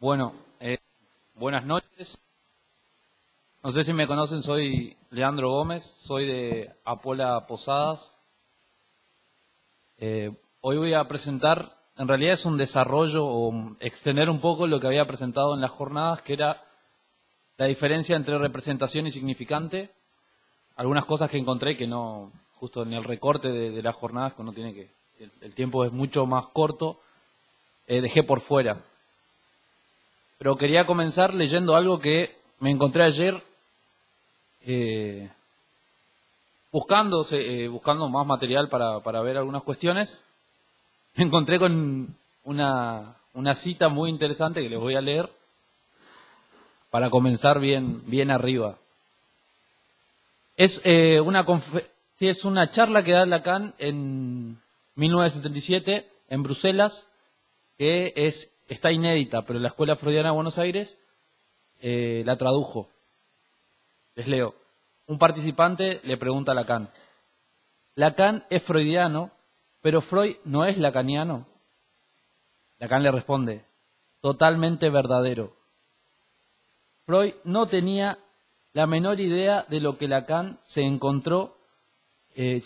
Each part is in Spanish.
Bueno, buenas noches. No sé si me conocen, soy Leandro Gómez, soy de Apola Posadas. Hoy voy a presentar, en realidad es un desarrollo o extender un poco lo que había presentado en las jornadas, que era la diferencia entre representación y significante. Algunas cosas que encontré que no, justo en el recorte de las jornadas, que uno tiene que, el tiempo es mucho más corto, dejé por fuera. Pero quería comenzar leyendo algo que me encontré ayer, buscando más material para ver algunas cuestiones. Me encontré con una cita muy interesante que les voy a leer para comenzar bien arriba. Es una charla que da Lacan en 1977 en Bruselas, que está inédita, pero la Escuela Freudiana de Buenos Aires la tradujo. Les leo. Un participante le pregunta a Lacan: Lacan es freudiano, pero Freud no es lacaniano. Lacan le responde: totalmente verdadero. Freud no tenía la menor idea de lo que Lacan se encontró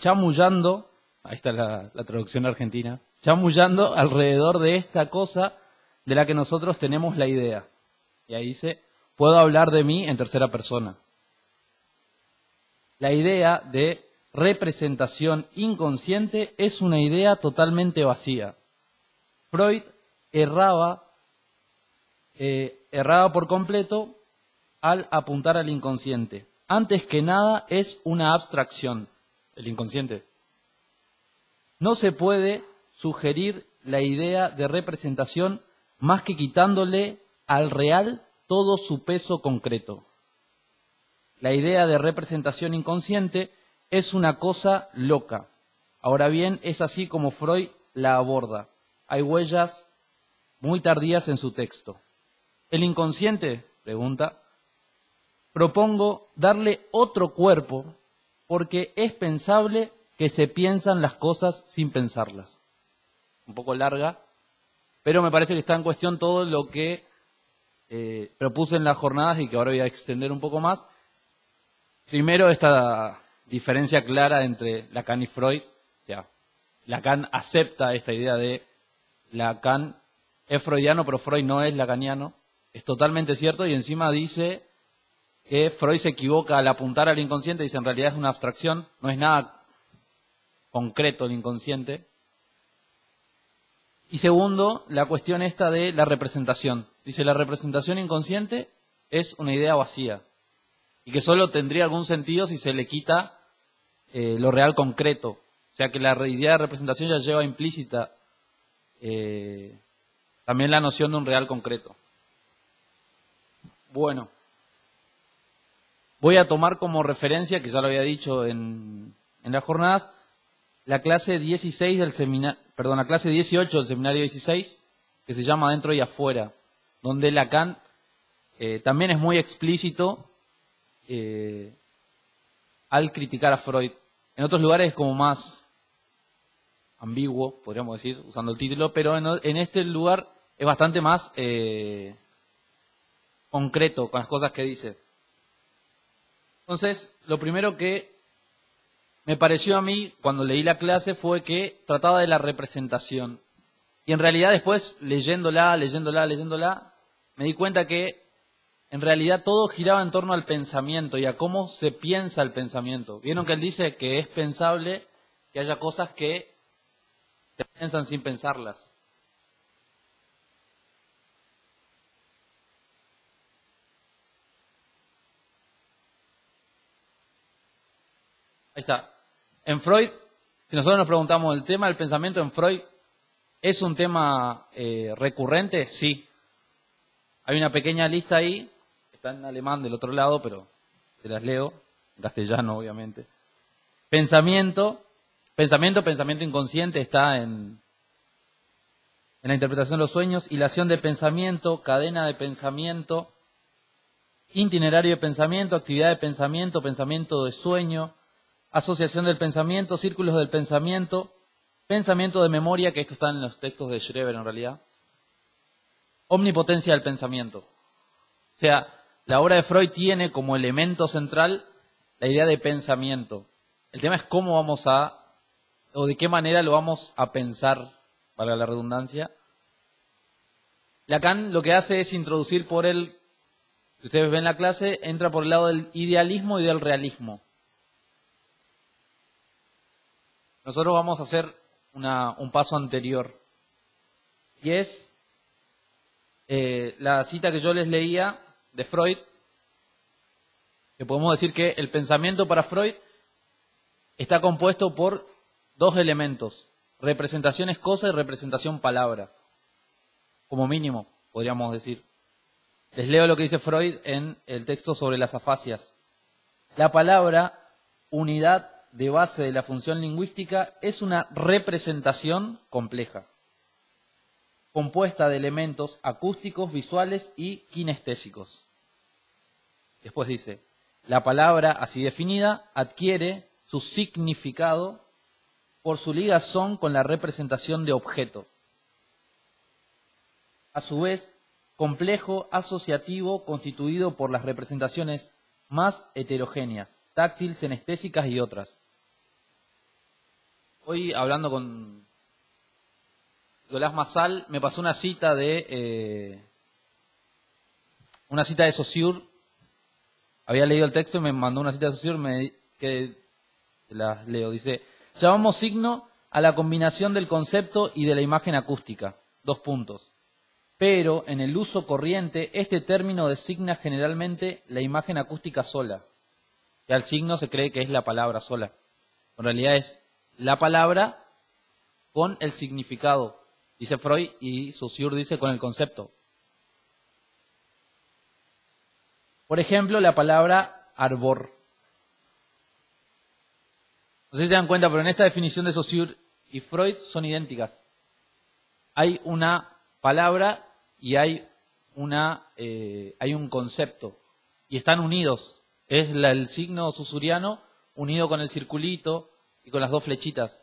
chamullando, ahí está la traducción argentina, chamullando alrededor de esta cosa de la que nosotros tenemos la idea. Y ahí dice: puedo hablar de mí en tercera persona. La idea de representación inconsciente es una idea totalmente vacía. Freud erraba por completo al apuntar al inconsciente. Antes que nada es una abstracción, el inconsciente. No se puede sugerir la idea de representación más que quitándole al real todo su peso concreto. La idea de representación inconsciente es una cosa loca. Ahora bien, es así como Freud la aborda. Hay huellas muy tardías en su texto. ¿El inconsciente? Pregunta. Propongo darle otro cuerpo porque es pensable que se piensan las cosas sin pensarlas. Un poco larga, pero me parece que está en cuestión todo lo que propuse en las jornadas y que ahora voy a extender un poco más. Primero, esta diferencia clara entre Lacan y Freud. O sea, Lacan acepta esta idea de Lacan es freudiano, pero Freud no es lacaniano. Es totalmente cierto, y encima dice que Freud se equivoca al apuntar al inconsciente. Dice, en realidad es una abstracción, no es nada concreto el inconsciente. Y segundo, la cuestión esta de la representación. Dice, la representación inconsciente es una idea vacía y que solo tendría algún sentido si se le quita lo real concreto. O sea que la idea de representación ya lleva implícita también la noción de un real concreto. Bueno, voy a tomar como referencia, que ya lo había dicho en las jornadas, la clase 16 del seminario, la clase 18 del seminario 16, que se llama Adentro y Afuera, donde Lacan también es muy explícito al criticar a Freud. En otros lugares es como más ambiguo, podríamos decir, usando el título, pero en este lugar es bastante más concreto con las cosas que dice. Entonces, lo primero que me pareció a mí cuando leí la clase fue que trataba de la representación. Y en realidad después, leyéndola, me di cuenta que en realidad todo giraba en torno al pensamiento y a cómo se piensa el pensamiento. Vieron que él dice que es pensable que haya cosas que se piensan sin pensarlas. Ahí está. En Freud, si nosotros nos preguntamos, ¿el tema del pensamiento en Freud es un tema recurrente? Sí. Hay una pequeña lista ahí, está en alemán del otro lado, pero te las leo, en castellano obviamente. Pensamiento inconsciente está en la interpretación de los sueños, hilación de pensamiento, cadena de pensamiento, itinerario de pensamiento, actividad de pensamiento, pensamiento de sueño, asociación del pensamiento, círculos del pensamiento, pensamiento de memoria, que esto está en los textos de Schreber en realidad, omnipotencia del pensamiento. O sea, la obra de Freud tiene como elemento central la idea de pensamiento. El tema es cómo vamos o de qué manera lo vamos a pensar, para la redundancia. Lacan lo que hace es introducir por si ustedes ven la clase, entra por el lado del idealismo y del realismo. Nosotros vamos a hacer un paso anterior. Y es la cita que yo les leía de Freud, que podemos decir que el pensamiento para Freud está compuesto por dos elementos: representación es cosa y representación palabra. Como mínimo, podríamos decir. Les leo lo que dice Freud en el texto sobre las afasias. La palabra, unidad de base de la función lingüística, es una representación compleja, compuesta de elementos acústicos, visuales y kinestésicos. Después dice, la palabra así definida adquiere su significado por su ligazón con la representación de objeto. A su vez, complejo asociativo constituido por las representaciones más heterogéneas, táctil, sinestésicas y otras. Hoy, hablando con Nicolás Massal, me pasó una cita de Saussure. Había leído el texto y me mandó una cita de Saussure, que la leo. Dice, llamamos signo a la combinación del concepto y de la imagen acústica. 2 puntos. Pero en el uso corriente, este término designa generalmente la imagen acústica sola. Y al signo se cree que es la palabra sola. En realidad es la palabra con el significado, dice Freud, y Saussure dice con el concepto. Por ejemplo, la palabra arbor. No sé si se dan cuenta, pero en esta definición de Saussure y Freud son idénticas. Hay una palabra y hay un concepto, y están unidos. Es el signo saussuriano unido con el circulito y con las 2 flechitas.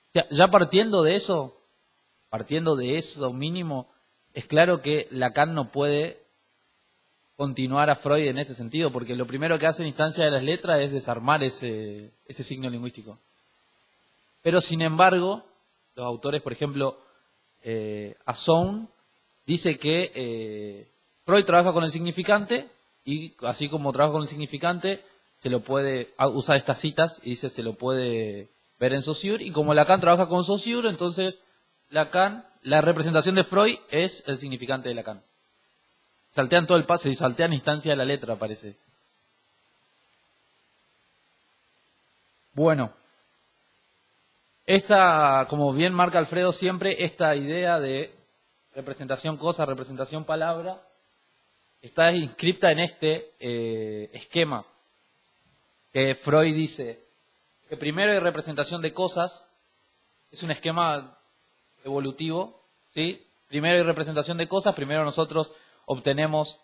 O sea, ya partiendo de eso mínimo, es claro que Lacan no puede continuar a Freud en ese sentido, porque lo primero que hace en instancia de las letras es desarmar ese signo lingüístico. Pero sin embargo, los autores, por ejemplo, Assoun dice que Freud trabaja con el significante, y así como trabaja con el significante, se lo puede usar estas citas y dice se lo puede ver en Saussure, y como Lacan trabaja con Saussure, entonces Lacan, la representación de Freud es el significante de Lacan. Saltean todo el pase y saltean instancia de la letra, parece. Bueno, esta, como bien marca Alfredo siempre, esta idea de representación cosa, representación palabra, está inscripta en este esquema que Freud dice que primero hay representación de cosas, es un esquema evolutivo, ¿sí? Primero hay representación de cosas, primero nosotros obtenemos,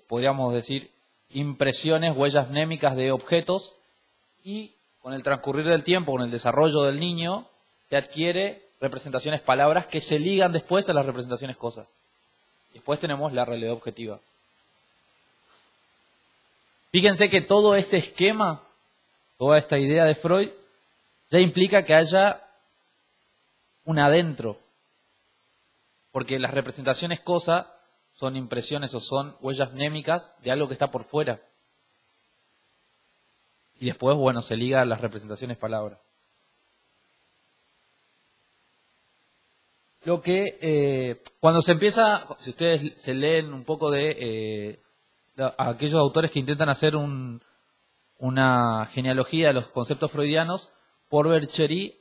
podríamos decir, impresiones, huellas mnémicas de objetos, y con el transcurrir del tiempo, con el desarrollo del niño, se adquiere representaciones palabras que se ligan después a las representaciones cosas. Después tenemos la realidad objetiva. Fíjense que todo este esquema, toda esta idea de Freud, ya implica que haya un adentro. Porque las representaciones cosa son impresiones o son huellas mnémicas de algo que está por fuera. Y después, bueno, se liga a las representaciones palabras. Lo que, cuando se empieza, si ustedes se leen un poco de aquellos autores que intentan hacer una genealogía de los conceptos freudianos, Porcher y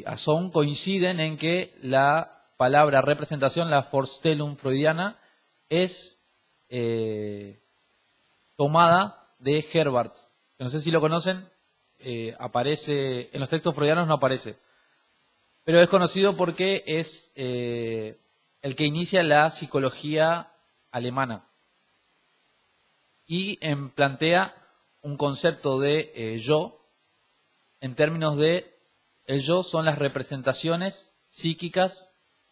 Assoun coinciden en que la palabra representación, la Vorstellung freudiana, es tomada de Herbart, que no sé si lo conocen, aparece en los textos freudianos, no aparece, pero es conocido porque es el que inicia la psicología alemana y plantea un concepto de yo en términos de el yo son las representaciones psíquicas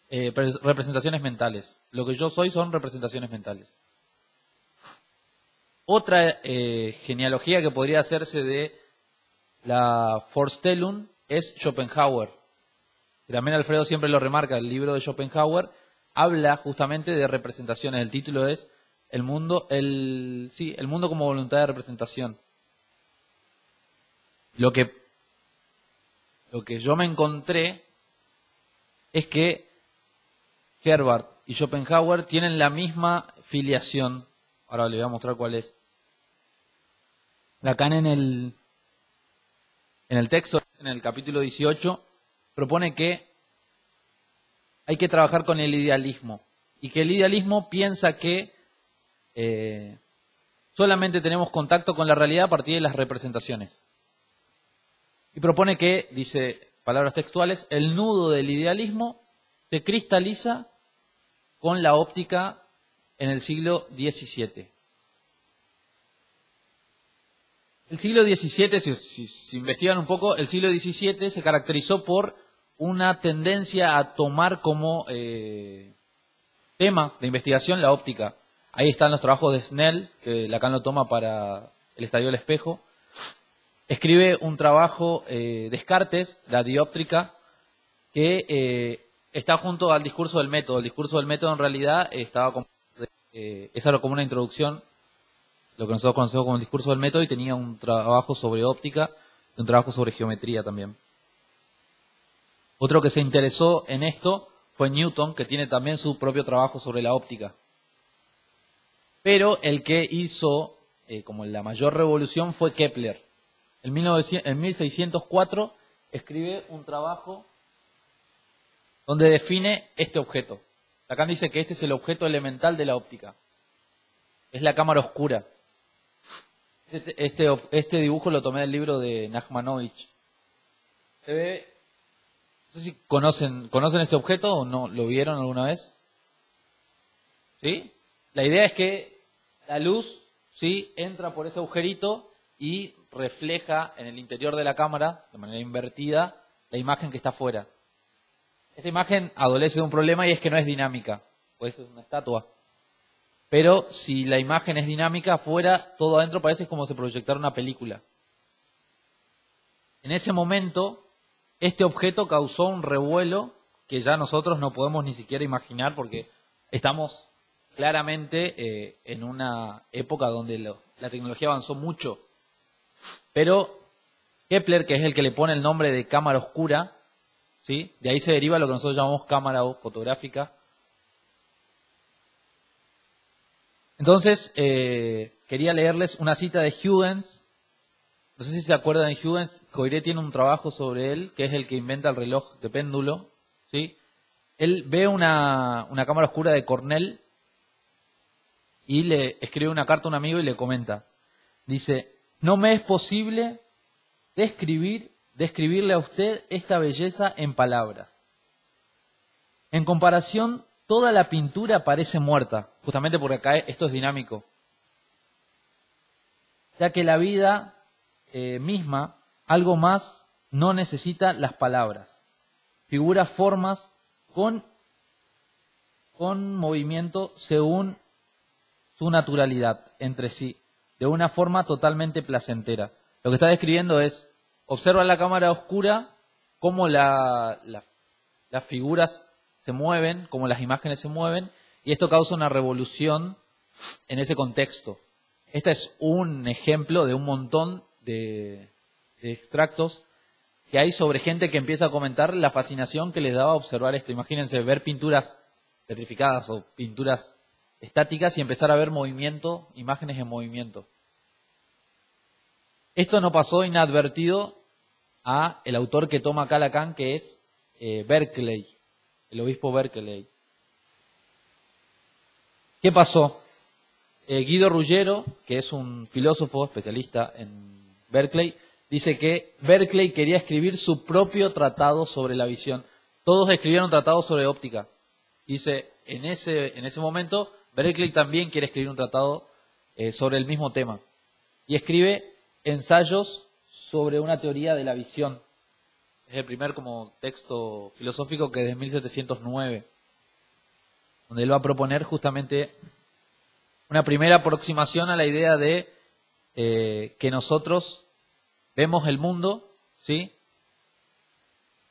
representaciones mentales. Lo que yo soy son representaciones mentales. Otra genealogía que podría hacerse de la Vorstellung es Schopenhauer. También Alfredo siempre lo remarca, el libro de Schopenhauer habla justamente de representaciones. El título es el mundo como voluntad de representación. Lo que yo me encontré es que Herbart y Schopenhauer tienen la misma filiación. Ahora le voy a mostrar cuál es. Lacan en el texto, en el capítulo 18, propone que hay que trabajar con el idealismo. Y que el idealismo piensa que solamente tenemos contacto con la realidad a partir de las representaciones. Y propone que, dice palabras textuales, el nudo del idealismo se cristaliza con la óptica en el siglo XVII. El siglo XVII, si investigan un poco, el siglo XVII se caracterizó por una tendencia a tomar como tema de investigación la óptica. Ahí están los trabajos de Snell, que Lacan lo toma para el estadio del espejo. Escribe un trabajo Descartes, la dióptrica, que está junto al discurso del método. El discurso del método en realidad esa era como una introducción, lo que nosotros conocemos como el discurso del método, y tenía un trabajo sobre óptica y un trabajo sobre geometría también. Otro que se interesó en esto fue Newton, que tiene también su propio trabajo sobre la óptica. Pero el que hizo como la mayor revolución fue Kepler. En 1604 escribe un trabajo donde define este objeto. Lacan dice que este es el objeto elemental de la óptica. Es la cámara oscura. Este dibujo lo tomé del libro de Nachmanovich. Se ve, no sé si conocen este objeto o no, ¿lo vieron alguna vez? ¿Sí? La idea es que la luz, ¿sí?, entra por ese agujerito y refleja en el interior de la cámara, de manera invertida, la imagen que está afuera. Esta imagen adolece de un problema y es que no es dinámica, pues es una estatua. Pero si la imagen es dinámica, afuera, todo adentro parece como si proyectara una película. En ese momento, este objeto causó un revuelo que ya nosotros no podemos ni siquiera imaginar, porque estamos claramente en una época donde la tecnología avanzó mucho. Pero Kepler, que es el que le pone el nombre de cámara oscura, ¿sí?, de ahí se deriva lo que nosotros llamamos cámara fotográfica. Entonces, quería leerles una cita de Huygens. No sé si se acuerdan de Huygens. Coiré tiene un trabajo sobre él, que es el que inventa el reloj de péndulo, ¿sí? Él ve una cámara oscura de Cornell y le escribe una carta a un amigo y le comenta. Dice: no me es posible describirle a usted esta belleza en palabras. En comparación, toda la pintura parece muerta, justamente porque acá esto es dinámico. Ya que la vida misma, algo más, no necesita las palabras. Figura formas con movimiento según su naturalidad entre sí, de una forma totalmente placentera. Lo que está describiendo es, observa la cámara oscura, cómo las figuras se mueven, cómo las imágenes se mueven, y esto causa una revolución en ese contexto. Este es un ejemplo de un montón de extractos que hay sobre gente que empieza a comentar la fascinación que les daba observar esto. Imagínense ver pinturas petrificadas o pinturas estáticas y empezar a ver movimiento, imágenes en movimiento. Esto no pasó inadvertido a el autor que toma acá Lacan, que es Berkeley, el obispo Berkeley. ¿Qué pasó? Guido Ruggiero, que es un filósofo especialista en Berkeley, dice que Berkeley quería escribir su propio tratado sobre la visión. Todos escribieron tratados sobre óptica. Dice, en ese momento, Berkeley también quiere escribir un tratado sobre el mismo tema. Y escribe ensayos sobre una teoría de la visión. Es el primer como texto filosófico que es de 1709. donde él va a proponer justamente una primera aproximación a la idea de que nosotros vemos el mundo, ¿sí?,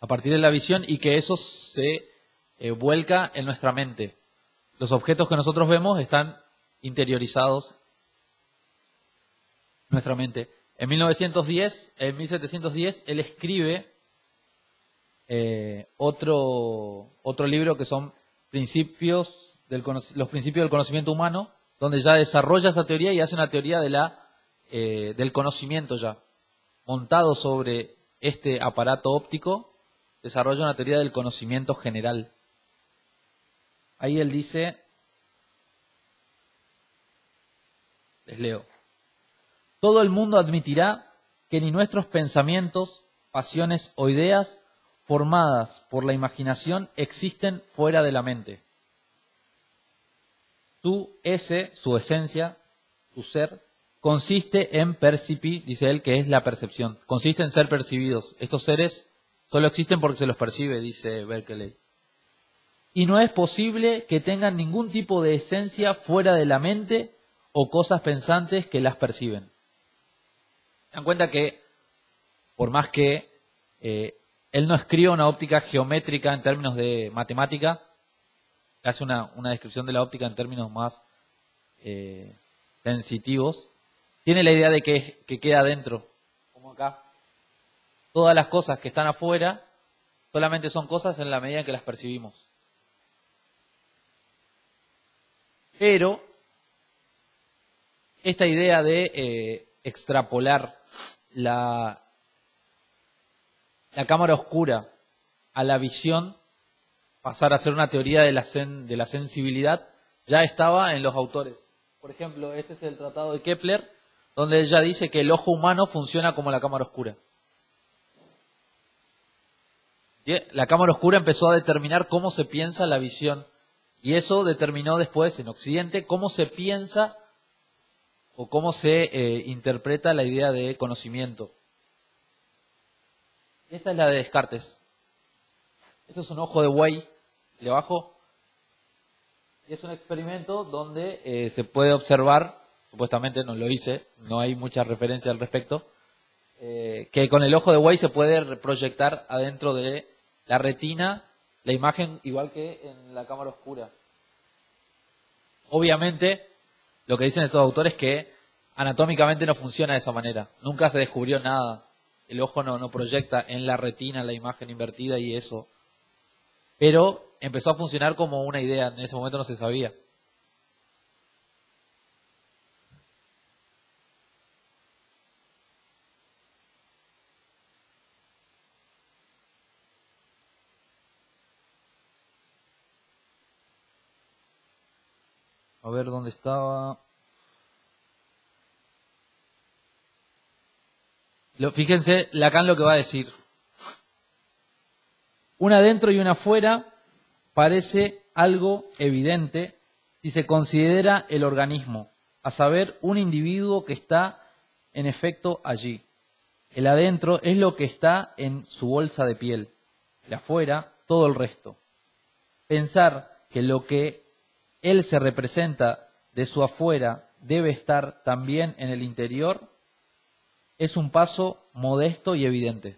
a partir de la visión, y que eso se vuelca en nuestra mente. Los objetos que nosotros vemos están interiorizados en nuestra mente. En 1710, él escribe otro libro que son los principios del conocimiento humano, donde ya desarrolla esa teoría y hace una teoría del conocimiento ya. Montado sobre este aparato óptico, desarrolla una teoría del conocimiento general. Ahí él dice, les leo: todo el mundo admitirá que ni nuestros pensamientos, pasiones o ideas formadas por la imaginación existen fuera de la mente. Su esencia, su ser, consiste en percipir, dice él, que es la percepción. Consiste en ser percibidos. Estos seres solo existen porque se los percibe, dice Berkeley. Y no es posible que tengan ningún tipo de esencia fuera de la mente o cosas pensantes que las perciben. Se dan cuenta que, por más que él no escribe una óptica geométrica en términos de matemática, hace una descripción de la óptica en términos más sensitivos, tiene la idea de que queda adentro, como acá. Todas las cosas que están afuera solamente son cosas en la medida en que las percibimos. Pero esta idea de extrapolar la cámara oscura a la visión, pasar a ser una teoría de la sensibilidad, ya estaba en los autores. Por ejemplo, este es el tratado de Kepler, donde ella dice que el ojo humano funciona como la cámara oscura. La cámara oscura empezó a determinar cómo se piensa la visión, y eso determinó después en Occidente cómo se piensa o cómo se interpreta la idea de conocimiento. Esta es la de Descartes. Esto es un ojo de buey de abajo. Y es un experimento donde se puede observar, supuestamente no lo hice, no hay mucha referencia al respecto, que con el ojo de buey se puede proyectar adentro de la retina la imagen igual que en la cámara oscura. Obviamente, lo que dicen estos autores es que anatómicamente no funciona de esa manera. Nunca se descubrió nada. El ojo no proyecta en la retina la imagen invertida y eso. Pero empezó a funcionar como una idea. En ese momento no se sabía. A ver dónde estaba. Fíjense, Lacan lo que va a decir. Una adentro y una afuera parece algo evidente si se considera el organismo, a saber, un individuo que está en efecto allí. El adentro es lo que está en su bolsa de piel, el afuera, todo el resto. Pensar que lo que él se representa de su afuera debe estar también en el interior es un paso modesto y evidente.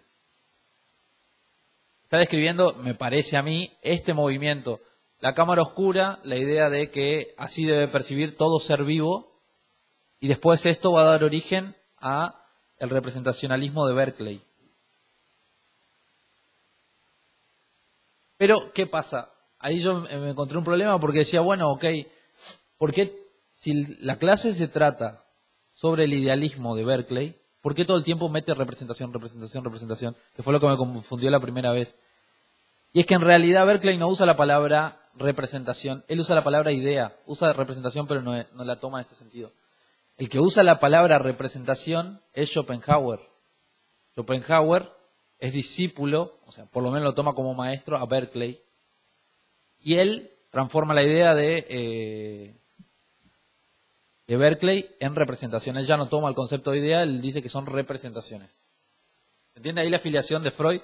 Está describiendo, me parece a mí, este movimiento. La cámara oscura, la idea de que así debe percibir todo ser vivo, y después esto va a dar origen a el representacionalismo de Berkeley. Pero, ¿qué pasa? Ahí yo me encontré un problema porque decía, bueno, ok, ¿por qué si la clase se trata sobre el idealismo de Berkeley, por qué todo el tiempo mete representación, representación, representación? Que fue lo que me confundió la primera vez. Y es que en realidad Berkeley no usa la palabra representación, él usa la palabra idea, usa representación pero no la toma en este sentido. El que usa la palabra representación es Schopenhauer. Schopenhauer es discípulo, o sea, por lo menos lo toma como maestro a Berkeley, y él transforma la idea de Berkeley en representación. Él ya no toma el concepto de idea, él dice que son representaciones. ¿Entiende ahí la afiliación de Freud?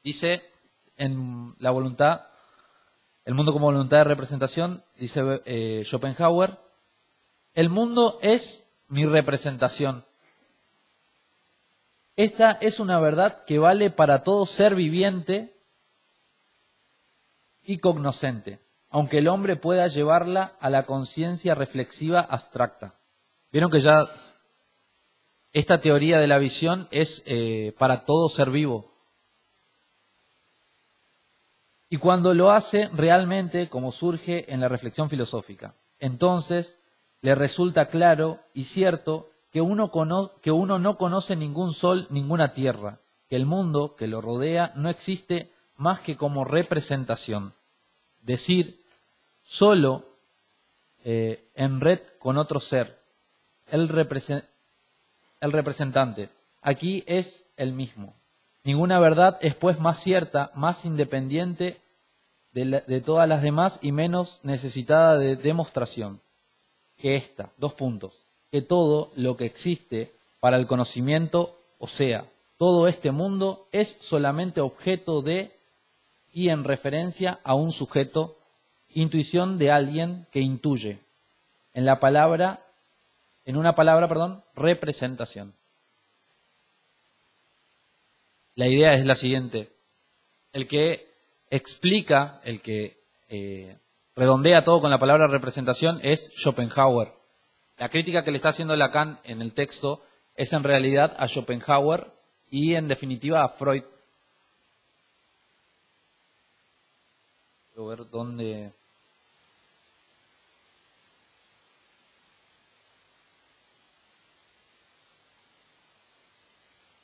Dice en La voluntad El mundo como voluntad de representación, dice Schopenhauer, el mundo es mi representación. Esta es una verdad que vale para todo ser viviente y cognoscente, aunque el hombre pueda llevarla a la conciencia reflexiva abstracta. Vieron que ya esta teoría de la visión es para todo ser vivo. Y cuando lo hace realmente, como surge en la reflexión filosófica, entonces le resulta claro y cierto que uno no conoce ningún sol, ninguna tierra, que el mundo que lo rodea no existe más que como representación. Decir, solo en red con otro ser, el representante. Aquí es el mismo. Ninguna verdad es pues más cierta, más independiente de todas las demás y menos necesitada de demostración que esta. Que todo lo que existe para el conocimiento, o sea, todo este mundo es solamente objeto de y en referencia a un sujeto, intuición de alguien que intuye. En una palabra, representación. La idea es la siguiente. El que explica, el que redondea todo con la palabra representación es Schopenhauer. La crítica que le está haciendo Lacan en el texto es en realidad a Schopenhauer y en definitiva a Freud. Quiero ver dónde...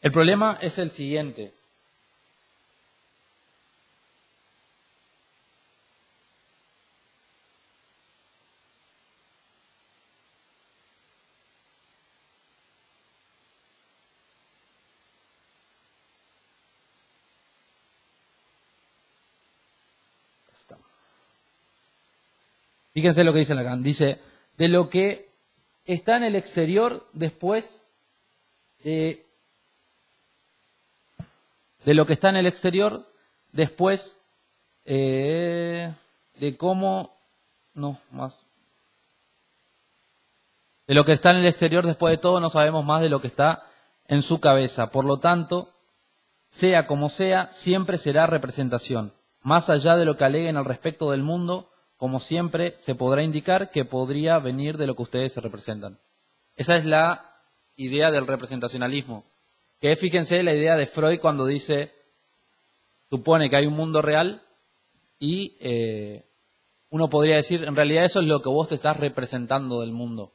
El problema es el siguiente. Fíjense lo que dice Lacan. Dice, de lo que está en el exterior después de lo que está en el exterior después de cómo... No, más. De lo que está en el exterior después de todo no sabemos más de lo que está en su cabeza. Por lo tanto, sea como sea, siempre será representación. Más allá de lo que aleguen al respecto del mundo, como siempre se podrá indicar que podría venir de lo que ustedes se representan. Esa es la idea del representacionalismo. Que fíjense la idea de Freud cuando dice, supone que hay un mundo real y uno podría decir, en realidad eso es lo que vos te estás representando del mundo.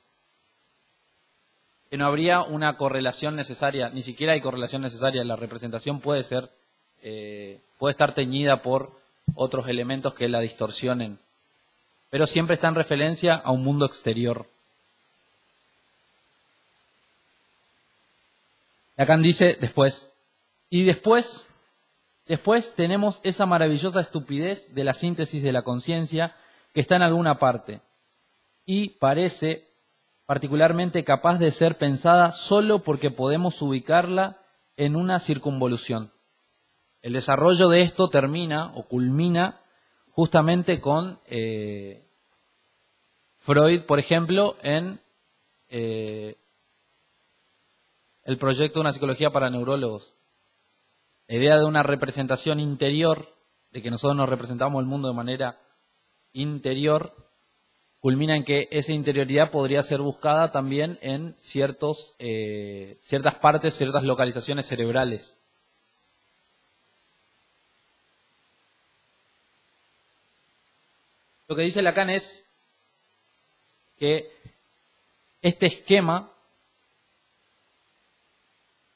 Que no habría una correlación necesaria, ni siquiera hay correlación necesaria. La representación puede estar teñida por otros elementos que la distorsionen, pero siempre está en referencia a un mundo exterior. Lacan dice después, y después tenemos esa maravillosa estupidez de la síntesis de la conciencia que está en alguna parte y parece particularmente capaz de ser pensada solo porque podemos ubicarla en una circunvolución. El desarrollo de esto termina o culmina justamente con Freud, por ejemplo, en el proyecto de una psicología para neurólogos. La idea de una representación interior, de que nosotros nos representamos el mundo de manera interior, culmina en que esa interioridad podría ser buscada también en ciertas partes, ciertas localizaciones cerebrales. Lo que dice Lacan es que este esquema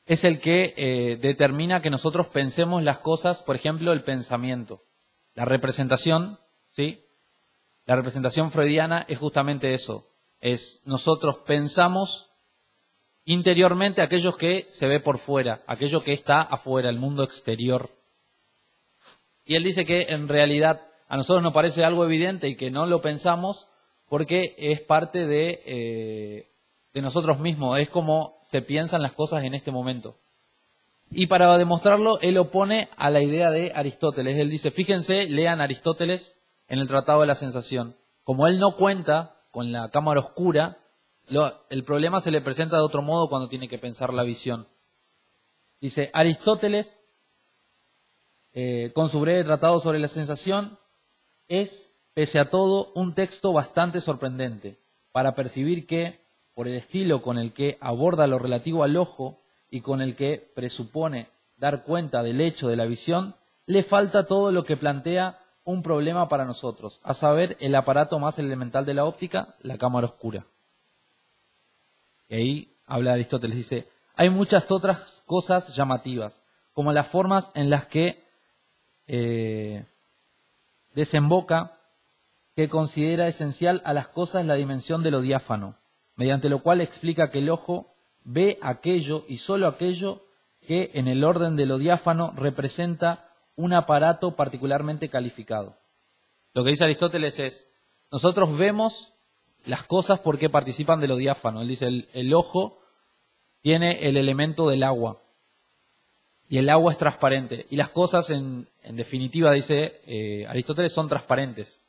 es el que determina que nosotros pensemos las cosas, por ejemplo, el pensamiento. La representación, ¿sí? La representación freudiana es justamente eso. Es nosotros pensamos interiormente aquello que se ve por fuera, aquello que está afuera, el mundo exterior. Y él dice que en realidad a nosotros nos parece algo evidente y que no lo pensamos porque es parte de nosotros mismos, es como se piensan las cosas en este momento. Y para demostrarlo, él opone a la idea de Aristóteles. Él dice, fíjense, lean Aristóteles, en el Tratado de la Sensación. Como él no cuenta con la cámara oscura, el problema se le presenta de otro modo cuando tiene que pensar la visión. Dice, Aristóteles, con su breve tratado sobre la sensación, es, pese a todo, un texto bastante sorprendente para percibir que, por el estilo con el que aborda lo relativo al ojo y con el que presupone dar cuenta del hecho de la visión, le falta todo lo que plantea un problema para nosotros, a saber, el aparato más elemental de la óptica, la cámara oscura. Y ahí habla Aristóteles, dice, hay muchas otras cosas llamativas, como las formas en las que desemboca, que considera esencial a las cosas la dimensión de lo diáfano, mediante lo cual explica que el ojo ve aquello y sólo aquello que en el orden de lo diáfano representa un aparato particularmente calificado. Lo que dice Aristóteles es, nosotros vemos las cosas porque participan de lo diáfano. Él dice, el ojo tiene el elemento del agua y el agua es transparente. Y las cosas, en definitiva, dice Aristóteles, son transparentes.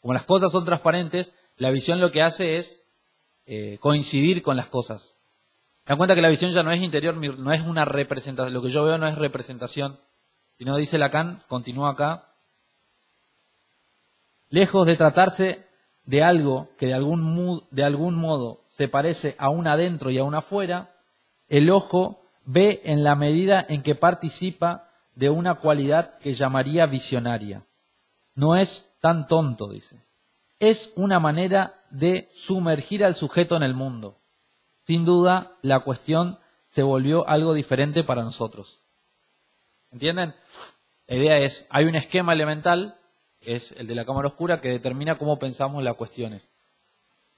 Como las cosas son transparentes, la visión lo que hace es coincidir con las cosas. Me da cuenta que la visión ya no es interior, no es una representación. Lo que yo veo no es representación, sino, dice Lacan, continúa acá, lejos de tratarse de algo que de algún modo se parece a un adentro y a un afuera, el ojo ve en la medida en que participa de una cualidad que llamaría visionaria. No es tan tonto, dice. Es una manera de sumergir al sujeto en el mundo. Sin duda, la cuestión se volvió algo diferente para nosotros. ¿Entienden? La idea es, hay un esquema elemental, que es el de la cámara oscura, que determina cómo pensamos las cuestiones.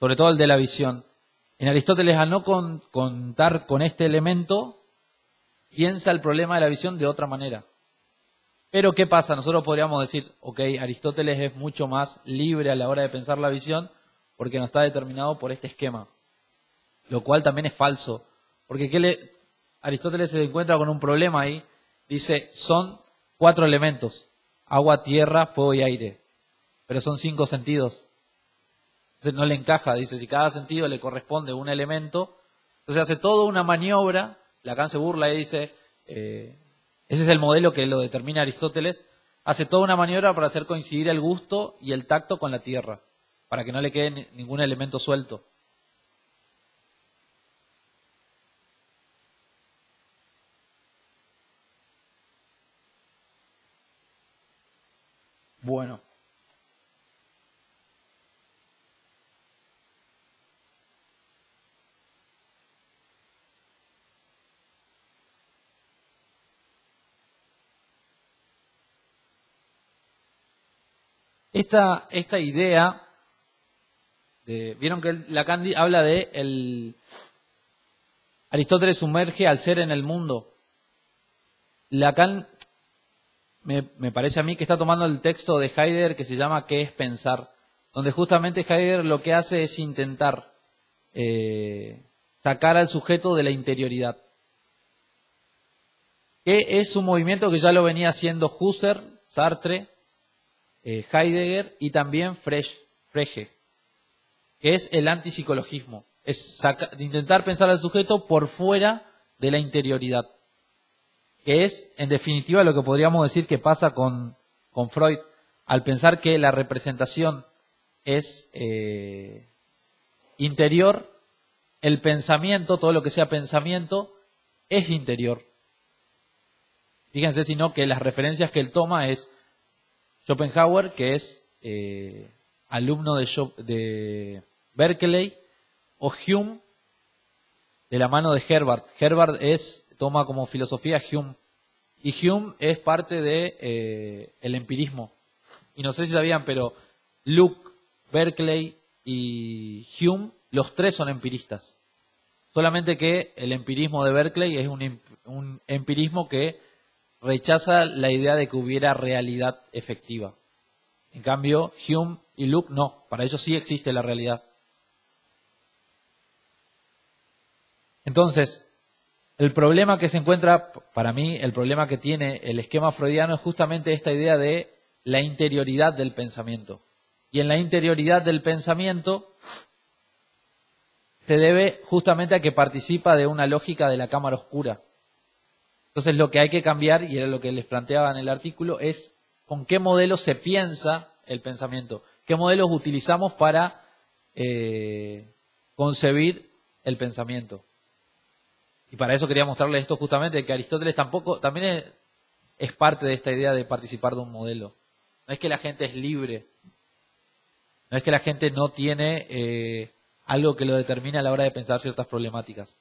Sobre todo el de la visión. En Aristóteles, al no contar con este elemento, piensa el problema de la visión de otra manera. Pero ¿qué pasa? Nosotros podríamos decir, ok, Aristóteles es mucho más libre a la hora de pensar la visión porque no está determinado por este esquema. Lo cual también es falso. Porque Aristóteles se encuentra con un problema ahí. Dice, son 4 elementos. Agua, tierra, fuego y aire. Pero son 5 sentidos. Entonces no le encaja. Dice, si cada sentido le corresponde un elemento, entonces hace toda una maniobra. Lacan se burla y dice, ese es el modelo que lo determina Aristóteles. Hace toda una maniobra para hacer coincidir el gusto y el tacto con la tierra. Para que no le quede ningún elemento suelto. Bueno. Esta idea, vieron que Lacan habla de Aristóteles sumerge al ser en el mundo. Lacan me parece a mí que está tomando el texto de Heidegger que se llama ¿Qué es pensar? Donde justamente Heidegger lo que hace es intentar sacar al sujeto de la interioridad. Que es un movimiento que ya lo venía haciendo Husserl, Sartre, Heidegger y también Frege, que es el antipsicologismo. Es intentar pensar al sujeto por fuera de la interioridad. Que es, en definitiva, lo que podríamos decir que pasa con Freud, al pensar que la representación es interior, el pensamiento, todo lo que sea pensamiento, es interior. Fíjense, sino que las referencias que él toma es Schopenhauer, que es alumno de Berkeley, o Hume, de la mano de Herbart. Herbart toma como filosofía Hume. Y Hume es parte de el empirismo. Y no sé si sabían, pero Luke, Berkeley y Hume, los 3 son empiristas. Solamente que el empirismo de Berkeley es un empirismo que rechaza la idea de que hubiera realidad efectiva. En cambio, Hume y Luke no. Para ellos sí existe la realidad. Entonces, el problema que se encuentra, para mí, el problema que tiene el esquema freudiano es justamente esta idea de la interioridad del pensamiento. Y en la interioridad del pensamiento se debe justamente a que participa de una lógica de la cámara oscura. Entonces lo que hay que cambiar, y era lo que les planteaba en el artículo, es con qué modelo se piensa el pensamiento, qué modelos utilizamos para concebir el pensamiento. Y para eso quería mostrarles esto justamente, que Aristóteles también es parte de esta idea de participar de un modelo. No es que la gente es libre, no es que la gente no tiene algo que lo determine a la hora de pensar ciertas problemáticas.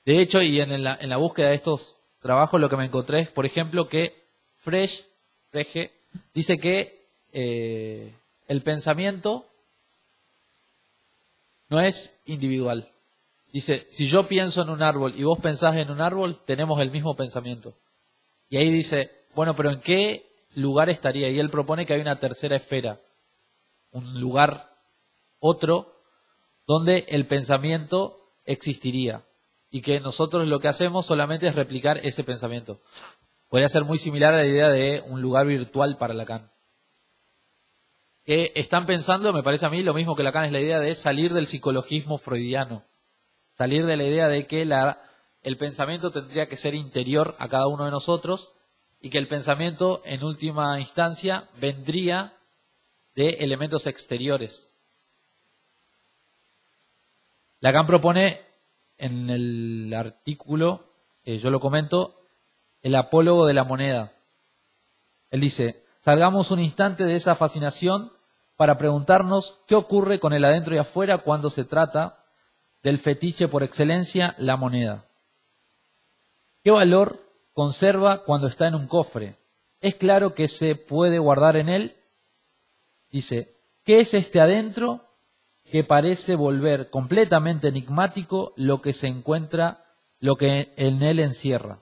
De hecho, y en la búsqueda de estos trabajos, lo que me encontré es, por ejemplo, que Frege dice que el pensamiento no es individual. Dice, si yo pienso en un árbol y vos pensás en un árbol, tenemos el mismo pensamiento. Y ahí dice, bueno, pero ¿en qué lugar estaría? Y él propone que hay una tercera esfera, un lugar otro, donde el pensamiento existiría. Y que nosotros lo que hacemos solamente es replicar ese pensamiento. Podría ser muy similar a la idea de un lugar virtual para Lacan. Que están pensando, me parece a mí, lo mismo que Lacan, es la idea de salir del psicologismo freudiano. Salir de la idea de que el pensamiento tendría que ser interior a cada uno de nosotros y que el pensamiento, en última instancia, vendría de elementos exteriores. Lacan propone en el artículo, yo lo comento, el apólogo de la moneda. Él dice, salgamos un instante de esa fascinación para preguntarnos qué ocurre con el adentro y afuera cuando se trata del fetiche por excelencia, la moneda. ¿Qué valor conserva cuando está en un cofre? ¿Es claro que se puede guardar en él? Dice, ¿qué es este adentro que parece volver completamente enigmático lo que se encuentra, lo que en él encierra?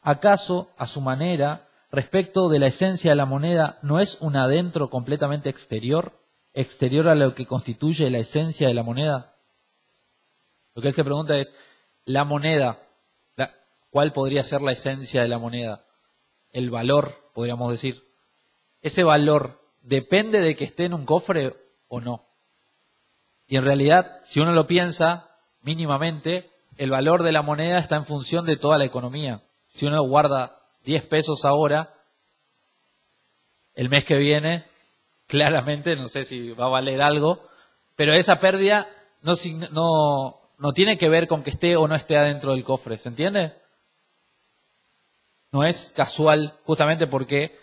¿Acaso, a su manera, respecto de la esencia de la moneda, no es un adentro completamente exterior a lo que constituye la esencia de la moneda? Lo que él se pregunta es, la moneda, ¿cuál podría ser la esencia de la moneda? El valor, podríamos decir. ¿Ese valor depende de que esté en un cofre o no? Y en realidad, si uno lo piensa mínimamente, el valor de la moneda está en función de toda la economía. Si uno guarda 10 pesos ahora, el mes que viene, claramente, no sé si va a valer algo, pero esa pérdida no tiene que ver con que esté o no esté adentro del cofre, ¿se entiende? No es casual, justamente porque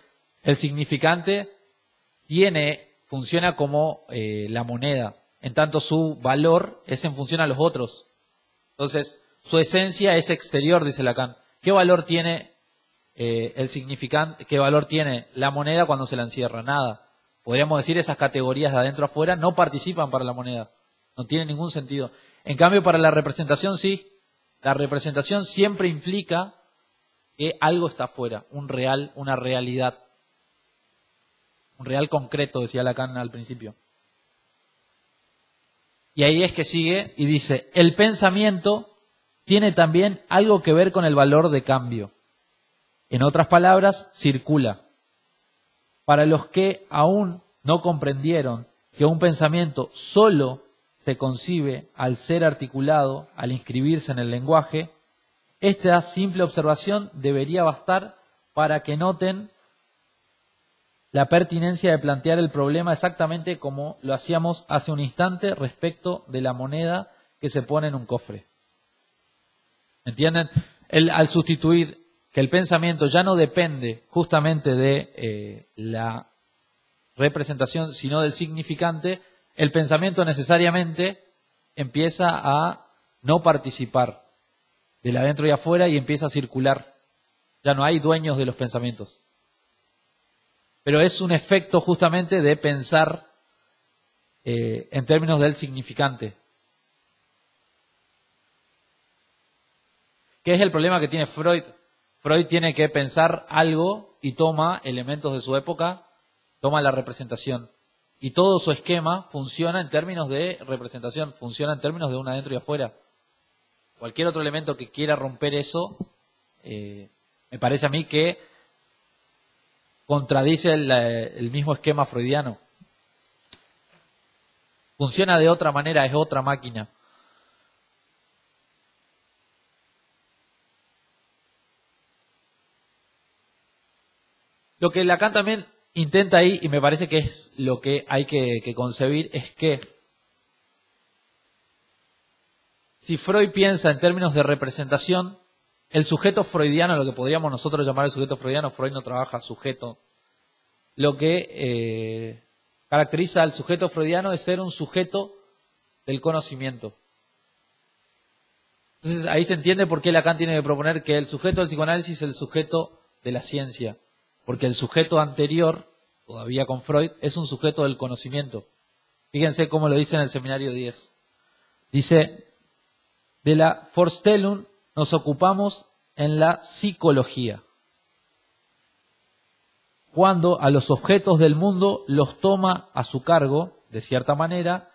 el significante funciona como la moneda, en tanto su valor es en función a los otros. Entonces, su esencia es exterior, dice Lacan. ¿Qué valor tiene el significante? ¿Qué valor tiene la moneda cuando se la encierra? Nada. Podríamos decir esas categorías de adentro a afuera no participan para la moneda. No tiene ningún sentido. En cambio, para la representación sí. La representación siempre implica que algo está afuera, una realidad. Un real concreto, decía Lacan al principio. Y ahí es que sigue y dice, el pensamiento tiene también algo que ver con el valor de cambio. En otras palabras, circula. Para los que aún no comprendieron que un pensamiento solo se concibe al ser articulado, al inscribirse en el lenguaje, esta simple observación debería bastar para que noten la pertinencia de plantear el problema exactamente como lo hacíamos hace un instante respecto de la moneda que se pone en un cofre. ¿Entienden? Al sustituir que el pensamiento ya no depende justamente de la representación, sino del significante, el pensamiento necesariamente empieza a no participar del adentro y afuera y empieza a circular. Ya no hay dueños de los pensamientos. Pero es un efecto justamente de pensar en términos del significante. ¿Qué es el problema que tiene Freud? Freud tiene que pensar algo y toma elementos de su época, toma la representación. Y todo su esquema funciona en términos de representación, funciona en términos de un adentro y afuera. Cualquier otro elemento que quiera romper eso, me parece a mí que contradice el mismo esquema freudiano. Funciona de otra manera, es otra máquina. Lo que Lacan también intenta ahí, y me parece que es lo que hay que concebir, es que si Freud piensa en términos de representación, el sujeto freudiano, lo que podríamos nosotros llamar el sujeto freudiano, Freud no trabaja sujeto, lo que caracteriza al sujeto freudiano es ser un sujeto del conocimiento. Entonces ahí se entiende por qué Lacan tiene que proponer que el sujeto del psicoanálisis es el sujeto de la ciencia. Porque el sujeto anterior, todavía con Freud, es un sujeto del conocimiento. Fíjense cómo lo dice en el seminario 10. Dice, de la Vorstellung nos ocupamos en la psicología. Cuando a los objetos del mundo los toma a su cargo, de cierta manera,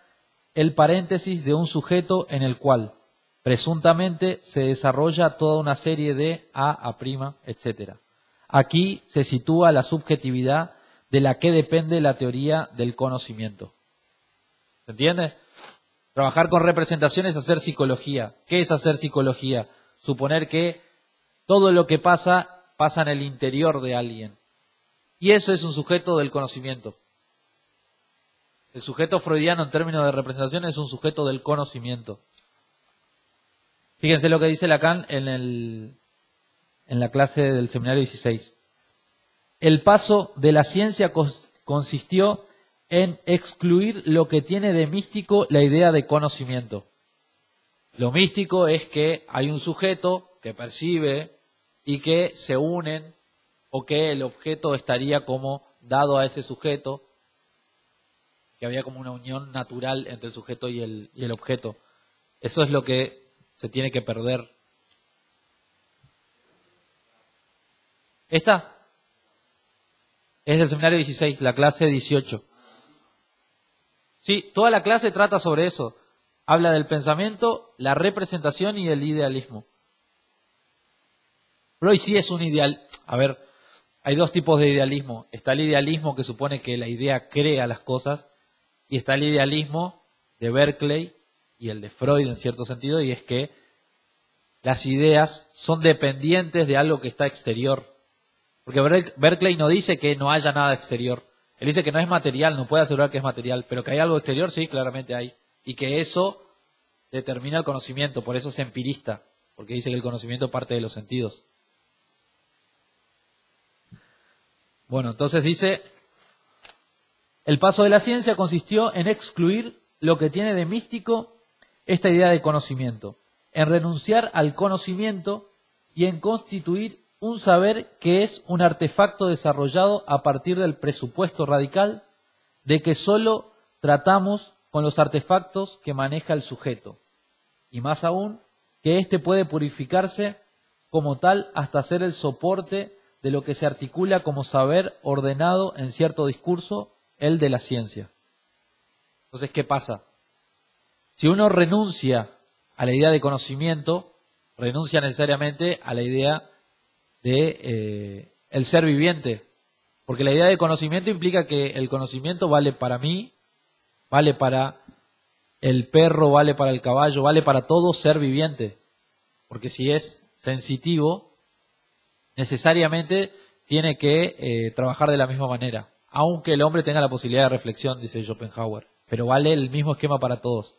el paréntesis de un sujeto en el cual, presuntamente, se desarrolla toda una serie de A', etc. Aquí se sitúa la subjetividad de la que depende la teoría del conocimiento. ¿Se entiende? Trabajar con representaciones es hacer psicología. ¿Qué es hacer psicología? Suponer que todo lo que pasa, pasa en el interior de alguien. Y eso es un sujeto del conocimiento. El sujeto freudiano en términos de representación es un sujeto del conocimiento. Fíjense lo que dice Lacan en la clase del seminario 16. El paso de la ciencia consistió en excluir lo que tiene de místico la idea de conocimiento. Lo místico es que hay un sujeto que percibe y que se unen o que el objeto estaría como dado a ese sujeto, que había como una unión natural entre el sujeto y el objeto. Eso es lo que se tiene que perder. Esta es del seminario 16, la clase 18. Sí, toda la clase trata sobre eso. Habla del pensamiento, la representación y el idealismo. Freud sí es un ideal. A ver, hay dos tipos de idealismo. Está el idealismo que supone que la idea crea las cosas, y está el idealismo de Berkeley y el de Freud en cierto sentido, y es que las ideas son dependientes de algo que está exterior. Porque Berkeley no dice que no haya nada exterior. Él dice que no es material, no puede asegurar que es material, pero que hay algo exterior, sí, claramente hay. Y que eso determina el conocimiento, por eso es empirista, porque dice que el conocimiento parte de los sentidos. Bueno, entonces dice, el paso de la ciencia consistió en excluir lo que tiene de místico esta idea de conocimiento, en renunciar al conocimiento y en constituir un saber que es un artefacto desarrollado a partir del presupuesto radical de que sólo tratamos con los artefactos que maneja el sujeto, y más aún, que éste puede purificarse como tal hasta ser el soporte de lo que se articula como saber ordenado en cierto discurso, el de la ciencia. Entonces, ¿qué pasa? Si uno renuncia a la idea de conocimiento, renuncia necesariamente a la idea de el ser viviente, porque la idea de conocimiento implica que el conocimiento vale para mí, vale para el perro, vale para el caballo, vale para todo ser viviente, porque si es sensitivo, necesariamente tiene que trabajar de la misma manera, aunque el hombre tenga la posibilidad de reflexión, dice Schopenhauer, pero vale el mismo esquema para todos.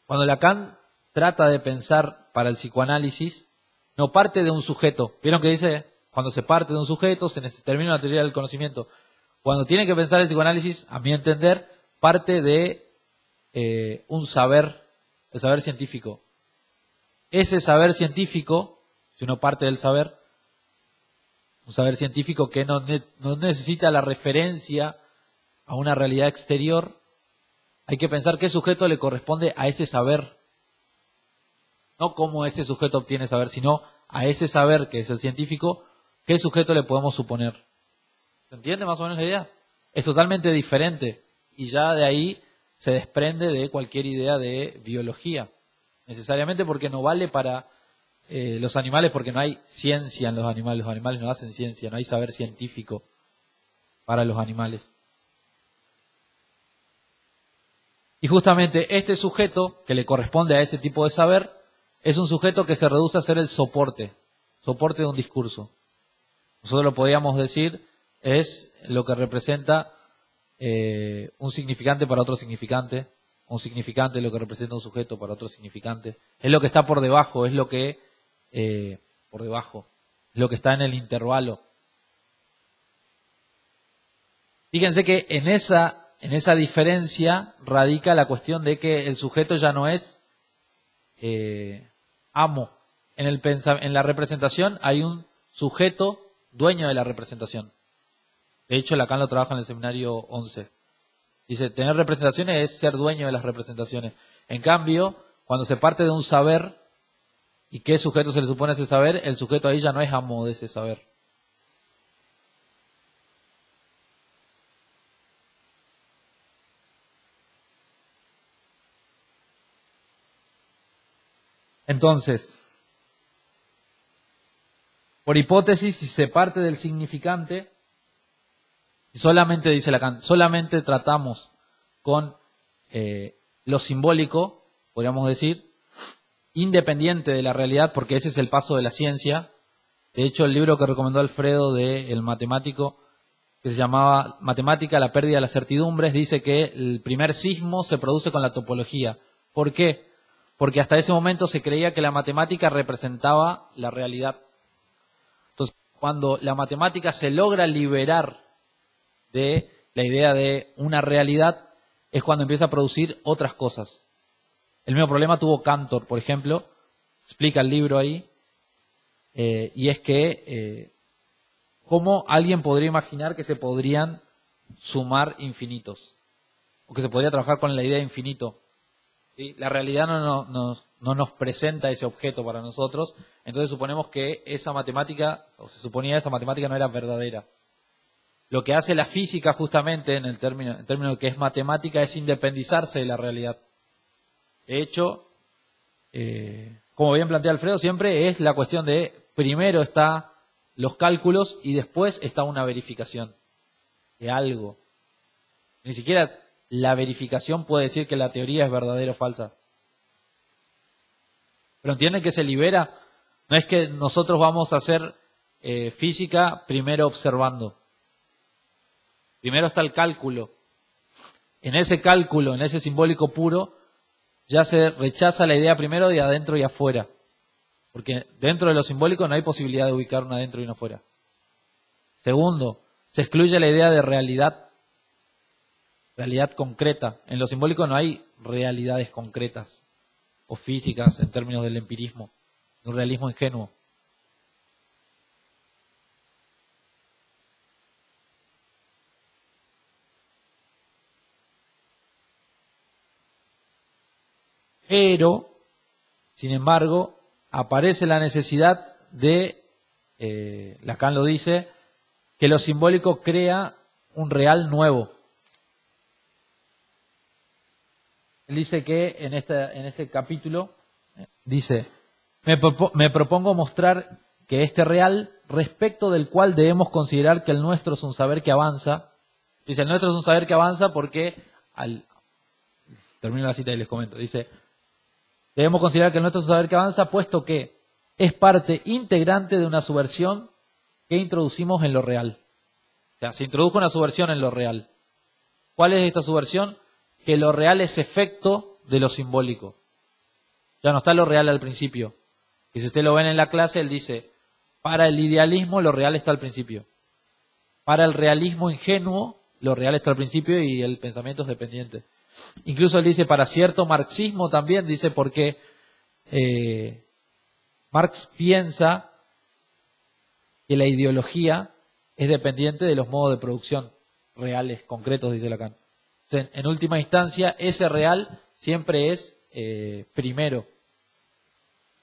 Cuando Lacan trata de pensar para el psicoanálisis, no parte de un sujeto. ¿Vieron que dice? Cuando se parte de un sujeto, se termina la teoría del conocimiento. Cuando tiene que pensar el psicoanálisis, a mi entender, parte de un saber, el saber científico. Ese saber científico, si uno parte del saber, un saber científico que no necesita la referencia a una realidad exterior, hay que pensar qué sujeto le corresponde a ese saber. No cómo ese sujeto obtiene saber, sino a ese saber que es el científico, qué sujeto le podemos suponer. ¿Se entiende más o menos la idea? Es totalmente diferente y ya de ahí se desprende de cualquier idea de biología. Necesariamente porque no vale para los animales, porque no hay ciencia en los animales no hacen ciencia, no hay saber científico. para los animales. Y justamente este sujeto, que le corresponde a ese tipo de saber, es un sujeto que se reduce a ser el soporte de un discurso. Nosotros lo podríamos decir, es lo que representa un significante para otro significante, un significante lo que representa un sujeto para otro significante. Es lo que está por debajo, es lo que es lo que está en el intervalo. Fíjense que en esa diferencia radica la cuestión de que el sujeto ya no es amo. En la representación hay un sujeto dueño de la representación. De hecho, Lacan lo trabaja en el seminario 11. Dice, tener representaciones es ser dueño de las representaciones. En cambio, cuando se parte de un saber, ¿y qué sujeto se le supone a ese saber? El sujeto ahí ya no es amo de ese saber. Entonces, por hipótesis, si se parte del significante, solamente, dice Lacan, solamente tratamos con lo simbólico, podríamos decir, independiente de la realidad, porque ese es el paso de la ciencia. De hecho, el libro que recomendó Alfredo del matemático, que se llamaba Matemática, la pérdida de las certidumbres, dice que el primer sismo se produce con la topología. ¿Por qué? Porque hasta ese momento se creía que la matemática representaba la realidad. Entonces, cuando la matemática se logra liberar de la idea de una realidad, es cuando empieza a producir otras cosas. El mismo problema tuvo Cantor, por ejemplo, explica el libro ahí, y es que cómo alguien podría imaginar que se podrían sumar infinitos, o que se podría trabajar con la idea de infinito. ¿Sí? La realidad no nos presenta ese objeto para nosotros, entonces suponemos que esa matemática, o se suponía esa matemática no era verdadera. Lo que hace la física justamente en término de que es matemática es independizarse de la realidad. De hecho, como bien plantea Alfredo, siempre es la cuestión de primero está los cálculos y después está una verificación de algo. Ni siquiera la verificación puede decir que la teoría es verdadera o falsa. Pero entienden que se libera. No es que nosotros vamos a hacer física primero observando. Primero está el cálculo. En ese cálculo, en ese simbólico puro, ya se rechaza la idea primero de adentro y afuera. Porque dentro de lo simbólico no hay posibilidad de ubicar un adentro y un afuera. Segundo, se excluye la idea de realidad concreta. En lo simbólico no hay realidades concretas o físicas en términos del empirismo, de un realismo ingenuo. Pero, sin embargo, aparece la necesidad de, Lacan lo dice, que lo simbólico crea un real nuevo. Él dice que en este capítulo, dice, me propongo mostrar que este real, respecto del cual debemos considerar que el nuestro es un saber que avanza, dice, el nuestro es un saber que avanza porque, termino la cita y les comento, dice, debemos considerar que el nuestro es un saber que avanza, puesto que es parte integrante de una subversión que introducimos en lo real. O sea, se introdujo una subversión en lo real. ¿Cuál es esta subversión? Que lo real es efecto de lo simbólico. Ya no está lo real al principio. Y si usted lo ven en la clase, él dice, para el idealismo lo real está al principio. Para el realismo ingenuo, lo real está al principio y el pensamiento es dependiente. Incluso él dice, para cierto marxismo también, dice, porque Marx piensa que la ideología es dependiente de los modos de producción reales, concretos, dice Lacan. O sea, en última instancia, ese real siempre es primero.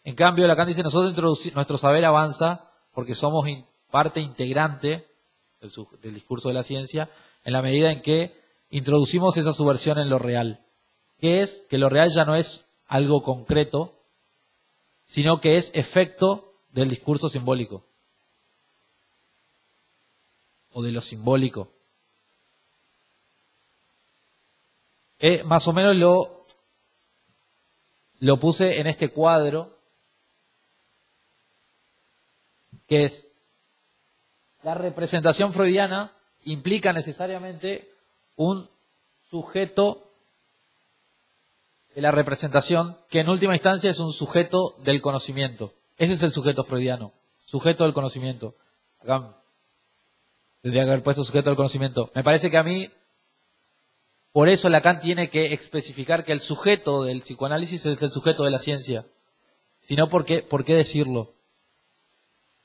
En cambio, Lacan dice, nuestro saber avanza porque somos parte integrante del discurso de la ciencia en la medida en que introducimos esa subversión en lo real, que es que lo real ya no es algo concreto, sino que es efecto del discurso simbólico o de lo simbólico. Más o menos lo puse en este cuadro, que es la representación freudiana implica necesariamente un sujeto de la representación, que en última instancia es un sujeto del conocimiento. Ese es el sujeto freudiano, sujeto del conocimiento. Acá tendría que haber puesto sujeto del conocimiento. Me parece que a mí, por eso Lacan tiene que especificar que el sujeto del psicoanálisis es el sujeto de la ciencia. Si no, ¿por qué decirlo?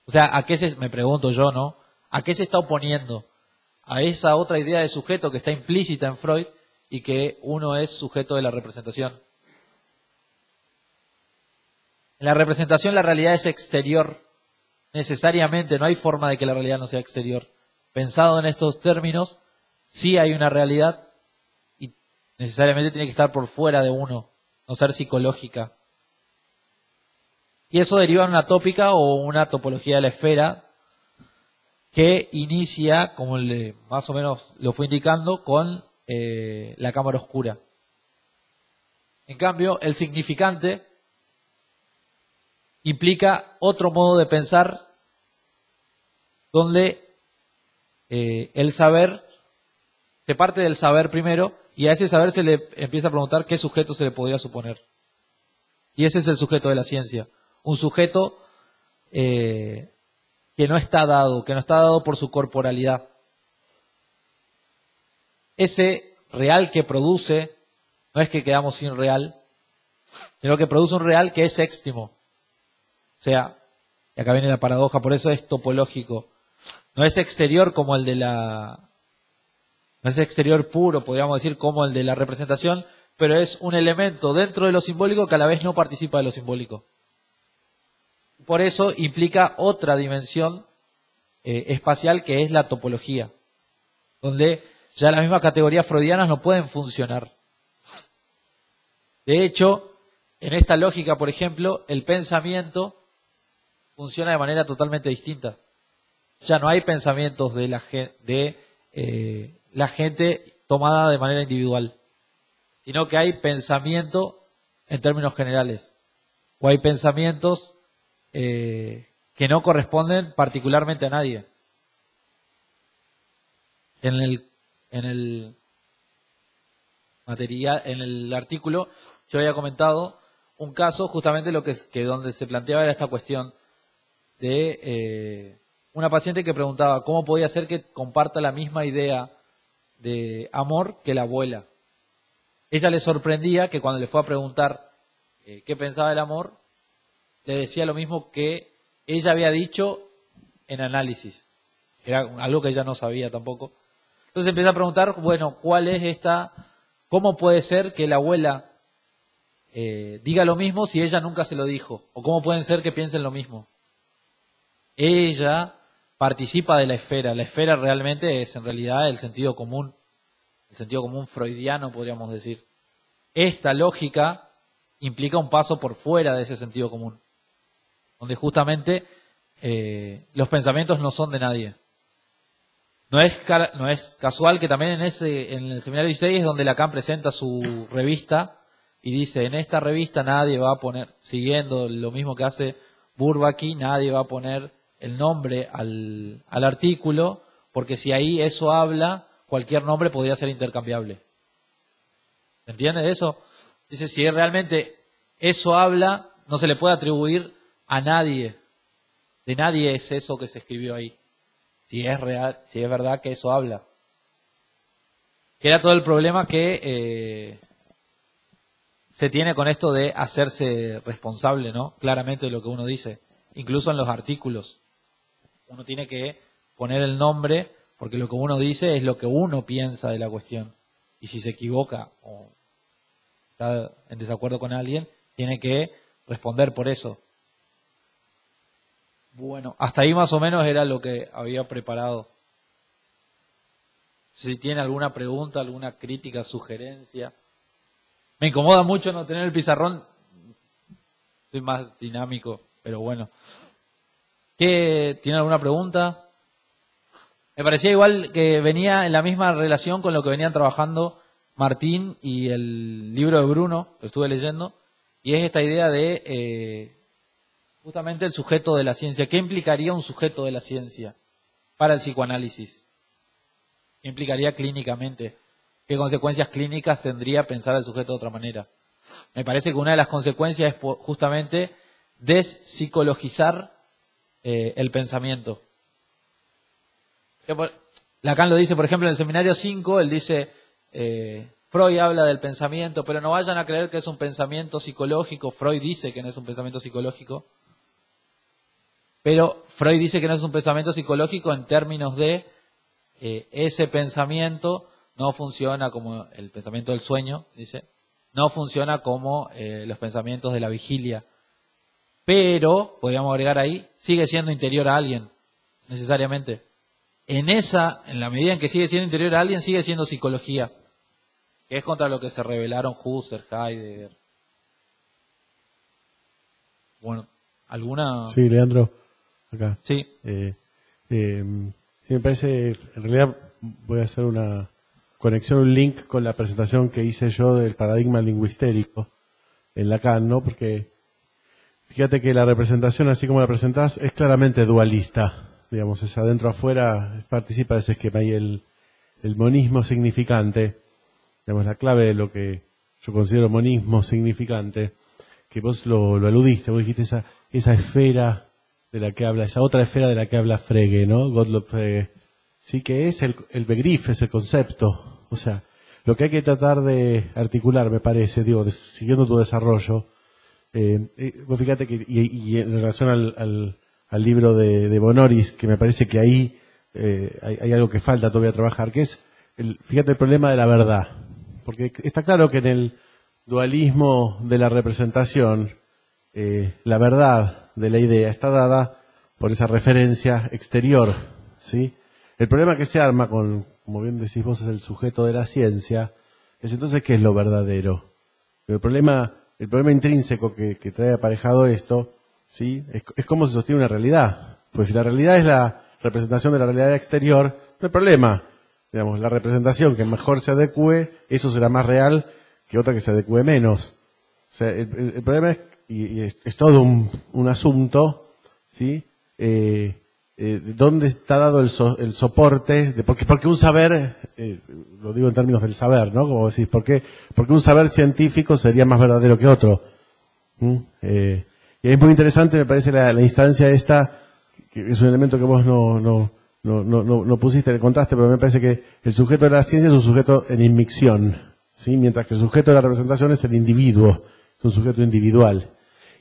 O sea, me pregunto yo, ¿no? ¿A qué se está oponiendo? A esa otra idea de sujeto que está implícita en Freud y que uno es sujeto de la representación. En la representación la realidad es exterior. Necesariamente, no hay forma de que la realidad no sea exterior. Pensado en estos términos, sí hay una realidad y necesariamente tiene que estar por fuera de uno, no ser psicológica. Y eso deriva en una tópica o una topología de la esfera que inicia, como más o menos lo fue indicando, con la cámara oscura. En cambio, el significante implica otro modo de pensar donde el saber se parte del saber primero y a ese saber se le empieza a preguntar qué sujeto se le podría suponer. Y ese es el sujeto de la ciencia. Un sujeto que no está dado por su corporalidad. Ese real que produce, no es que quedamos sin real, sino que produce un real que es éxtimo. O sea, y acá viene la paradoja, por eso es topológico. No es exterior como el de no es exterior puro, podríamos decir, como el de la representación, pero es un elemento dentro de lo simbólico que a la vez no participa de lo simbólico. Por eso implica otra dimensión espacial que es la topología, donde ya las mismas categorías freudianas no pueden funcionar. De hecho, en esta lógica, por ejemplo, el pensamiento funciona de manera totalmente distinta. Ya no hay pensamientos de la gente tomada de manera individual, sino que hay pensamiento en términos generales, o hay pensamientos que no corresponden particularmente a nadie. En el material, en el artículo, yo había comentado un caso, justamente donde se planteaba era esta cuestión de una paciente que preguntaba cómo podía ser que comparta la misma idea de amor que la abuela. Ella le sorprendía que cuando le fue a preguntar qué pensaba del amor, le decía lo mismo que ella había dicho en análisis. Era algo que ella no sabía tampoco. Entonces empieza a preguntar, bueno, ¿cómo puede ser que la abuela diga lo mismo si ella nunca se lo dijo? ¿O cómo pueden ser que piensen lo mismo? Ella participa de la esfera realmente es en realidad el sentido común freudiano, podríamos decir. Esta lógica implica un paso por fuera de ese sentido común, donde justamente los pensamientos no son de nadie. No es casual que también en el seminario 16 es donde Lacan presenta su revista y dice, en esta revista nadie va a poner, siguiendo lo mismo que hace Bourbaki, nadie va a poner el nombre al artículo, porque si ahí eso habla, cualquier nombre podría ser intercambiable. ¿Se entiende eso? Dice, si realmente eso habla, no se le puede atribuir a nadie. De nadie es eso que se escribió ahí. Si es real, si es verdad que eso habla. Era todo el problema que se tiene con esto de hacerse responsable, ¿no? Claramente de lo que uno dice. Incluso en los artículos. Uno tiene que poner el nombre, porque lo que uno dice es lo que uno piensa de la cuestión. Y si se equivoca o está en desacuerdo con alguien, tiene que responder por eso. Bueno, hasta ahí más o menos era lo que había preparado. Si tiene alguna pregunta, alguna crítica, sugerencia. Me incomoda mucho no tener el pizarrón. Soy más dinámico, pero bueno. ¿Tiene alguna pregunta? Me parecía igual que venía en la misma relación con lo que venían trabajando Martín y el libro de Bruno, lo estuve leyendo, y es esta idea de justamente el sujeto de la ciencia. ¿Qué implicaría un sujeto de la ciencia para el psicoanálisis? ¿Qué implicaría clínicamente? ¿Qué consecuencias clínicas tendría pensar al sujeto de otra manera? Me parece que una de las consecuencias es justamente despsicologizar el pensamiento. Lacan lo dice, por ejemplo, en el seminario 5, él dice, Freud habla del pensamiento, pero no vayan a creer que es un pensamiento psicológico. Freud dice que no es un pensamiento psicológico. Pero Freud dice que no es un pensamiento psicológico en términos de ese pensamiento no funciona como el pensamiento del sueño, dice, no funciona como los pensamientos de la vigilia. Pero, podríamos agregar ahí, sigue siendo interior a alguien, necesariamente. En la medida en que sigue siendo interior a alguien, sigue siendo psicología, que es contra lo que se rebelaron Husserl, Heidegger. Bueno, ¿alguna? Sí, Leandro, acá. Sí. Sí, me parece, en realidad voy a hacer una conexión, un link con la presentación que hice yo del paradigma lingüistérico en Lacan, ¿no? Porque fíjate que la representación, así como la presentás, es claramente dualista. Digamos, es adentro afuera, participa de ese esquema. Y el monismo significante, digamos, la clave de lo que yo considero monismo significante, que vos lo aludiste, vos dijiste esa esfera de la que habla, esa otra esfera de la que habla Frege, ¿no? Gottlob Frege. Sí, que es el Begriff, es el concepto. O sea, lo que hay que tratar de articular, me parece, digo, siguiendo tu desarrollo, vos fíjate que, y en relación al libro de Bonoris, que me parece que ahí hay algo que falta todavía trabajar, que es, fíjate el problema de la verdad. Porque está claro que en el dualismo de la representación, la verdad de la idea está dada por esa referencia exterior, ¿sí? El problema que se arma con, como bien decís vos, es el sujeto de la ciencia, es entonces ¿qué es lo verdadero? El problema intrínseco que trae aparejado esto, ¿sí? Es cómo se sostiene una realidad. Pues si la realidad es la representación de la realidad exterior, no hay problema. Digamos, la representación que mejor se adecue, eso será más real que otra que se adecue menos. O sea, el problema es, y es todo un asunto, ¿sí? ¿Dónde está dado el soporte? Porque un saber, lo digo en términos del saber, ¿no? Como decís, porque un saber científico sería más verdadero que otro. Y es muy interesante, me parece, la instancia esta, que es un elemento que vos no pusiste en el contraste, pero me parece que el sujeto de la ciencia es un sujeto en inmixción, ¿sí? Mientras que el sujeto de la representación es el individuo, es un sujeto individual.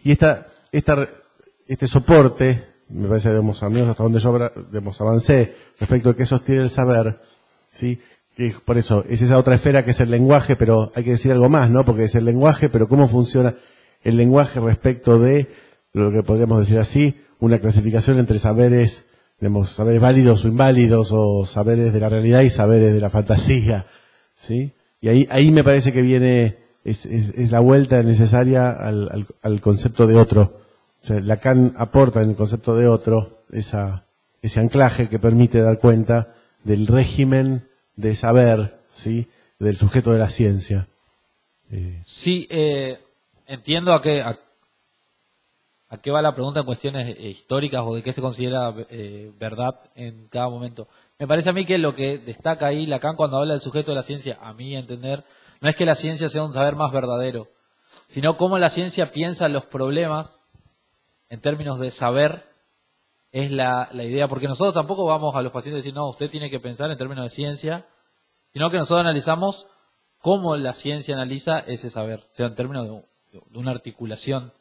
Y este soporte, me parece, digamos, al menos hasta donde yo avancé respecto de qué sostiene el saber, ¿sí? Que por eso, es esa otra esfera que es el lenguaje, pero hay que decir algo más, ¿no? Porque es el lenguaje, pero cómo funciona el lenguaje respecto de lo que podríamos decir así, una clasificación entre saberes, digamos, saberes válidos o inválidos, o saberes de la realidad y saberes de la fantasía, ¿sí? Y ahí me parece que viene, es la vuelta necesaria al concepto de otro. O sea, Lacan aporta en el concepto de otro ese anclaje que permite dar cuenta del régimen de saber, ¿sí? Del sujeto de la ciencia. Sí, entiendo a qué va la pregunta en cuestiones históricas o de qué se considera verdad en cada momento. Me parece a mí que lo que destaca ahí Lacan cuando habla del sujeto de la ciencia, a mí entender, no es que la ciencia sea un saber más verdadero, sino cómo la ciencia piensa los problemas en términos de saber, es la idea, porque nosotros tampoco vamos a los pacientes a decir, no, usted tiene que pensar en términos de ciencia, sino que nosotros analizamos cómo la ciencia analiza ese saber, o sea, en términos de una articulación,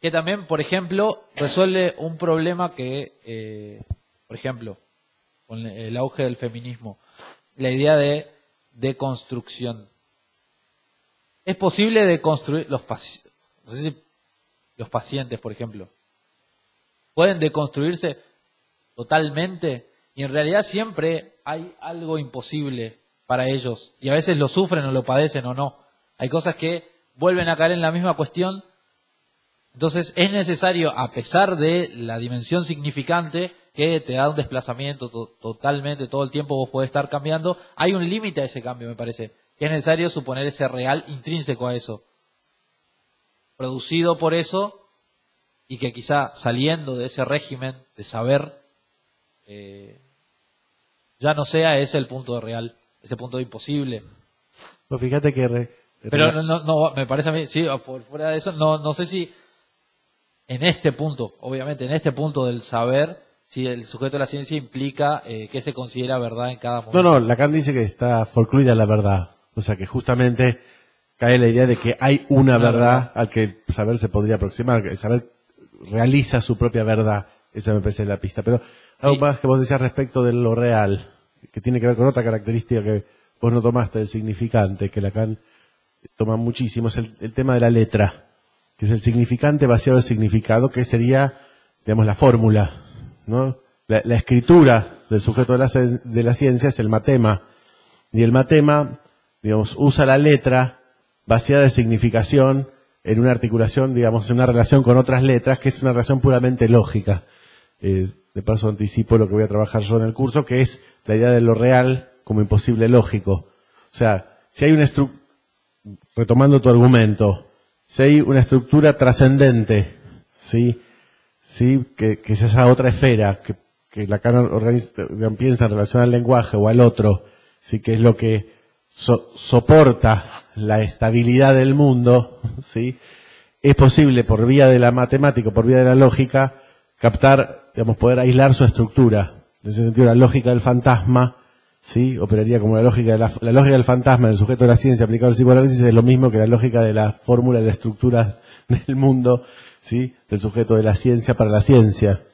que también, por ejemplo, resuelve un problema que, por ejemplo, con el auge del feminismo, la idea de deconstrucción. Es posible deconstruir los pacientes, por ejemplo, pueden deconstruirse totalmente y en realidad siempre hay algo imposible para ellos y a veces lo sufren o lo padecen o no. Hay cosas que vuelven a caer en la misma cuestión. Entonces es necesario, a pesar de la dimensión significante que te da un desplazamiento totalmente, todo el tiempo vos podés estar cambiando, hay un límite a ese cambio, me parece, que es necesario suponer ese real intrínseco a eso, producido por eso, y que quizá saliendo de ese régimen de saber, ya no sea ese el punto de real, ese punto de imposible. Pues fíjate que... Pero no, me parece a mí, sí, por fuera de eso, no sé si en este punto, obviamente, en este punto del saber, si el sujeto de la ciencia implica que se considera verdad en cada momento. No, Lacan dice que está forcluida la verdad. O sea que justamente cae la idea de que hay una verdad al que el saber se podría aproximar, que el saber realiza su propia verdad. Esa me parece la pista. Pero algo más que vos decías respecto de lo real, que tiene que ver con otra característica que vos no tomaste, el significante, que Lacan toma muchísimo, es el tema de la letra, que es el significante vaciado de significado, que sería, digamos, la fórmula, ¿no? La escritura del sujeto de la ciencia es el matema, y el matema, digamos, usa la letra vaciada de significación en una articulación, digamos, en una relación con otras letras, que es una relación puramente lógica. De paso anticipo lo que voy a trabajar yo en el curso, que es la idea de lo real como imposible lógico. O sea, si hay una estructura, retomando tu argumento, si hay una estructura trascendente, ¿sí? Que es esa otra esfera, que Lacan piensa en relación al lenguaje o al otro, ¿sí? Que es lo que soporta la estabilidad del mundo, ¿sí? Es posible por vía de la matemática, por vía de la lógica, captar, digamos, poder aislar su estructura. En ese sentido, la lógica del fantasma, ¿sí? Operaría como la lógica del fantasma del sujeto de la ciencia aplicado al psicoanálisis es lo mismo que la lógica de la fórmula de la estructura del mundo, ¿sí? Del sujeto de la ciencia para la ciencia.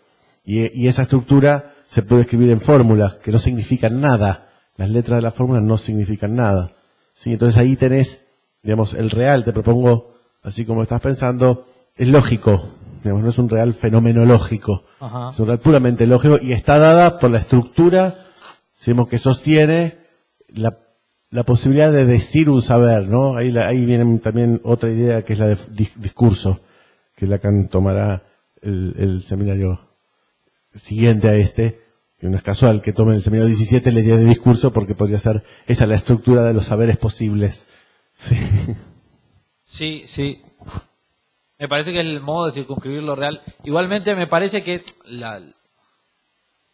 Y esa estructura se puede escribir en fórmulas que no significan nada. Las letras de la fórmula no significan nada, ¿sí? Entonces ahí tenés, digamos, el real, te propongo, así como estás pensando, es lógico, digamos, no es un real fenomenológico. Ajá. Es un real puramente lógico y está dada por la estructura, digamos, que sostiene la posibilidad de decir un saber, ¿no? Ahí viene también otra idea que es la de discurso, que Lacan tomará el seminario siguiente a este, que no es casual que tome el seminario 17 la idea de discurso, porque podría ser esa la estructura de los saberes posibles. Sí. Me parece que es el modo de circunscribir lo real. Igualmente me parece que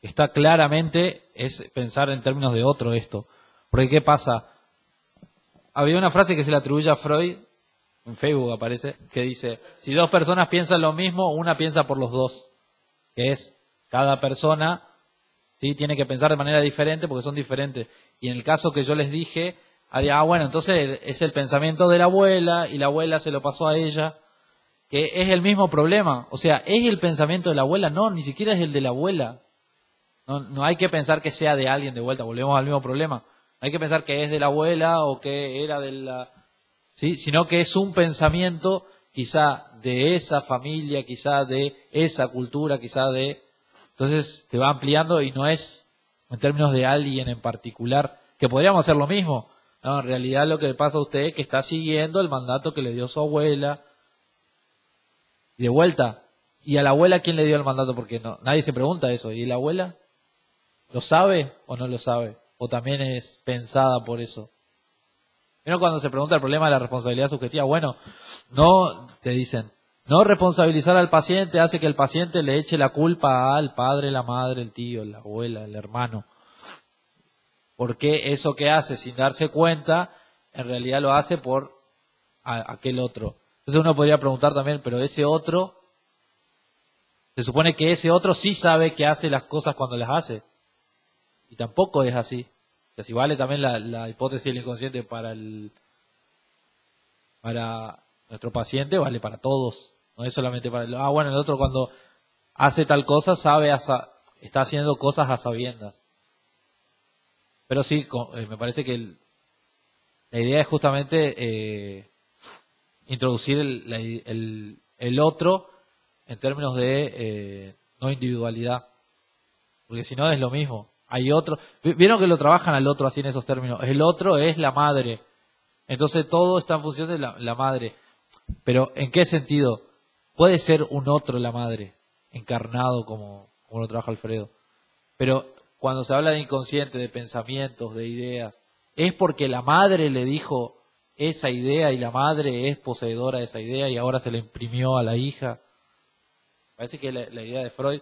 está claramente es pensar en términos de otro esto. Porque ¿qué pasa? Había una frase que se le atribuye a Freud, en Facebook aparece, que dice, si dos personas piensan lo mismo, una piensa por los dos. Que es, cada persona, ¿sí? Tiene que pensar de manera diferente porque son diferentes. Y en el caso que yo les dije, bueno, entonces es el pensamiento de la abuela y la abuela se lo pasó a ella, que es el mismo problema. O sea, ¿es el pensamiento de la abuela? No, ni siquiera es el de la abuela. No hay que pensar que sea de alguien de vuelta, volvemos al mismo problema. No hay que pensar que es de la abuela o que era de la... ¿sí? Sino que es un pensamiento quizá de esa familia, quizá de esa cultura, quizá de... Entonces te va ampliando y no es en términos de alguien en particular, que podríamos hacer lo mismo. No, en realidad lo que le pasa a usted es que está siguiendo el mandato que le dio su abuela. Y de vuelta, ¿y a la abuela quién le dio el mandato? Porque no, nadie se pregunta eso. ¿Y la abuela? ¿Lo sabe o no lo sabe? ¿O también es pensada por eso? Pero cuando se pregunta el problema de la responsabilidad subjetiva, bueno, no, te dicen, no responsabilizar al paciente hace que el paciente le eche la culpa al padre, la madre, el tío, la abuela, el hermano. Porque eso que hace sin darse cuenta, en realidad lo hace por aquel otro. Entonces uno podría preguntar también, pero ese otro, se supone que ese otro sí sabe que hace las cosas cuando las hace. Y tampoco es así. O sea, si vale también la hipótesis del inconsciente para nuestro paciente, vale para todos. No es solamente para bueno, el otro cuando hace tal cosa sabe, está haciendo cosas a sabiendas. Pero sí, me parece que la idea es justamente introducir el otro en términos de no individualidad. Porque si no es lo mismo. Hay otro. Vieron que lo trabajan al otro así en esos términos. El otro es la madre. Entonces todo está en función de la madre. Pero ¿en qué sentido? Puede ser un otro la madre, encarnado como lo trabaja Alfredo. Pero cuando se habla de inconsciente, de pensamientos, de ideas, es porque la madre le dijo esa idea y la madre es poseedora de esa idea y ahora se la imprimió a la hija. Parece que la idea de Freud...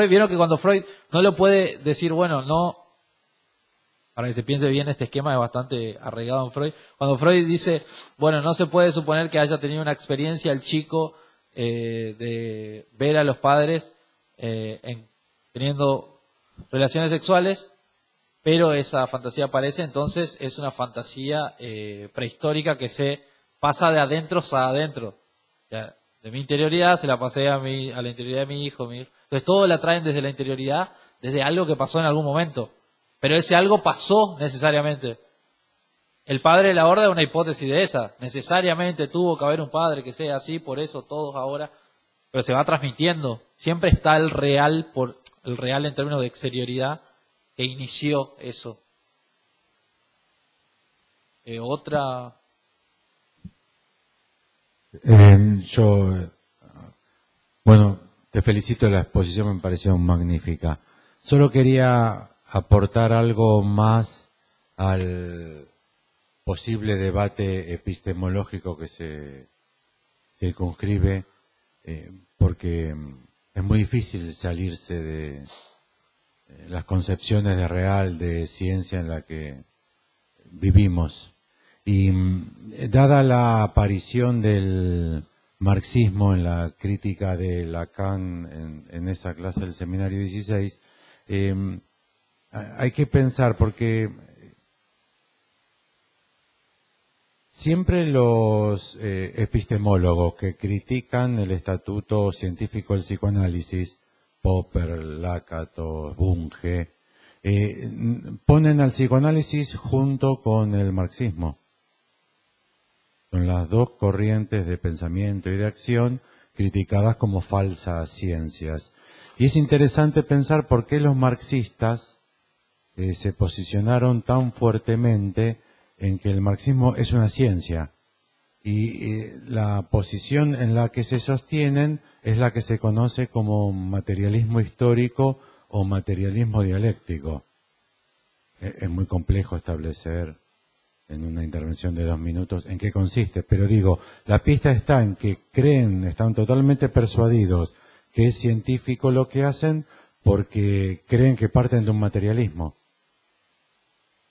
Vieron que cuando Freud no lo puede decir, bueno, no... Para que se piense bien, este esquema es bastante arraigado en Freud. Cuando Freud dice, bueno, no se puede suponer que haya tenido una experiencia el chico de ver a los padres teniendo relaciones sexuales, pero esa fantasía aparece, entonces es una fantasía prehistórica que se pasa de adentro a adentro. O sea, de mi interioridad se la pasé a la interioridad de mi hijo. Entonces todo la traen desde la interioridad, desde algo que pasó en algún momento. Pero ese algo pasó necesariamente. El padre de la horda es una hipótesis de esa. Necesariamente tuvo que haber un padre que sea así, por eso todos ahora. Pero se va transmitiendo. Siempre está el real en términos de exterioridad que inició eso. Otra. Bueno, te felicito, la exposición me pareció magnífica. Solo quería aportar algo más al posible debate epistemológico que se circunscribe, porque es muy difícil salirse de las concepciones de real, de ciencia en la que vivimos. Y dada la aparición del marxismo en la crítica de Lacan en esa clase del seminario 16, hay que pensar, porque siempre los epistemólogos que critican el estatuto científico del psicoanálisis, Popper, Lakatos, Bunge, ponen al psicoanálisis junto con el marxismo. Son las dos corrientes de pensamiento y de acción criticadas como falsas ciencias. Y es interesante pensar por qué los marxistas se posicionaron tan fuertemente en que el marxismo es una ciencia. Y la posición en la que se sostienen es la que se conoce como materialismo histórico o materialismo dialéctico. Es muy complejo establecer en una intervención de 2 minutos en qué consiste, pero digo, la pista está en que están totalmente persuadidos que es científico lo que hacen porque creen que parten de un materialismo.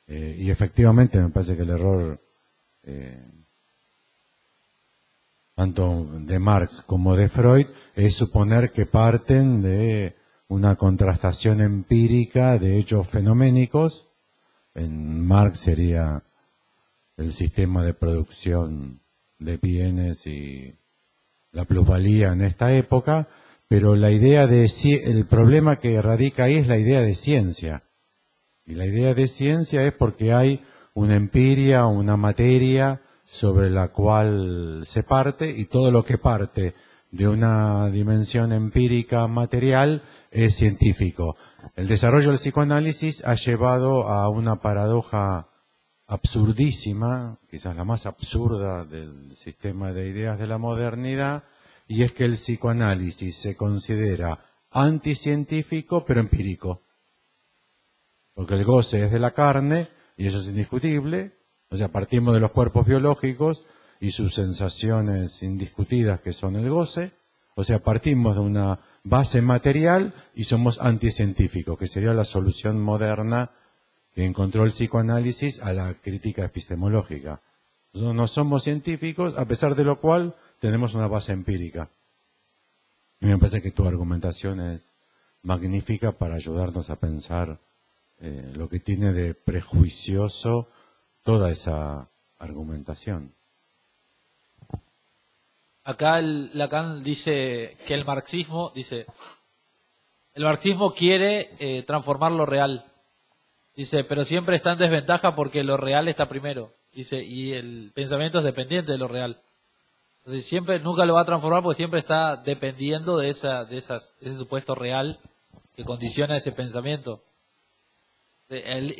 Y efectivamente me parece que el error tanto de Marx como de Freud es suponer que parten de una contrastación empírica de hechos fenoménicos. En Marx sería el sistema de producción de bienes y la plusvalía en esta época, pero el problema que radica ahí es la idea de ciencia. Y la idea de ciencia es porque hay una empiria, una materia sobre la cual se parte, y todo lo que parte de una dimensión empírica material es científico. El desarrollo del psicoanálisis ha llevado a una paradoja absurdísima, quizás la más absurda del sistema de ideas de la modernidad, y es que el psicoanálisis se considera anticientífico pero empírico. Porque el goce es de la carne, y eso es indiscutible. O sea, partimos de los cuerpos biológicos y sus sensaciones indiscutidas que son el goce. O sea, partimos de una base material y somos anticientíficos, que sería la solución moderna que encontró el psicoanálisis a la crítica epistemológica. Nosotros no somos científicos, a pesar de lo cual tenemos una base empírica. Y me parece que tu argumentación es magnífica para ayudarnos a pensar lo que tiene de prejuicioso toda esa argumentación. Acá Lacan dice que el marxismo quiere transformar lo real. Dice, pero siempre está en desventaja porque lo real está primero. Dice, y el pensamiento es dependiente de lo real. Entonces nunca lo va a transformar porque siempre está dependiendo de ese supuesto real que condiciona ese pensamiento.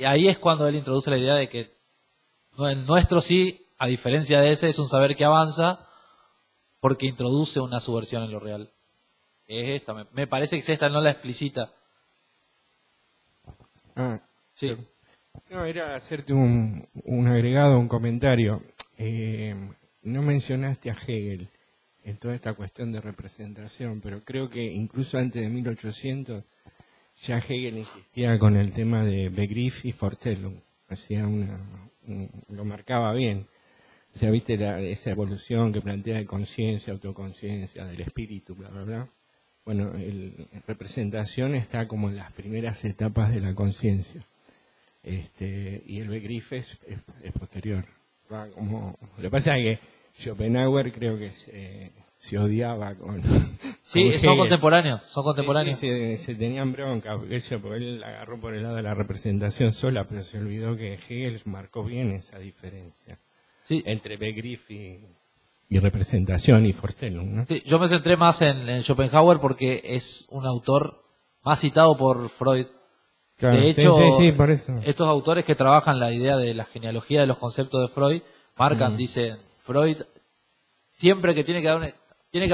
Ahí es cuando él introduce la idea de que el nuestro sí, a diferencia de ese, es un saber que avanza porque introduce una subversión en lo real. Es esta, me parece que es esta, no la explicita. Sí. No, era hacerte un agregado, un comentario. No mencionaste a Hegel en toda esta cuestión de representación, pero creo que incluso antes de 1800 ya Hegel insistía con el tema de Begriff y Vorstellung. Hacía lo marcaba bien. O sea, viste esa evolución que plantea de conciencia, autoconciencia, del espíritu, bla, bla, bla. Bueno, representación está como en las primeras etapas de la conciencia. Y el Begriff es posterior. Va como, lo que pasa es que Schopenhauer creo que se odiaba con... Sí, con son Hegel. contemporáneos, Sí, se tenían bronca, porque él agarró por el lado de la representación sola, pero se olvidó que Hegel marcó bien esa diferencia Sí. entre Begriff y representación y Vorstellung, ¿no? Sí, yo me centré más en Schopenhauer porque es un autor más citado por Freud. Claro, De hecho, sí, por eso. estos autores que trabajan la idea de la genealogía de los conceptos de Freud, marcan, dicen, Freud siempre que tiene que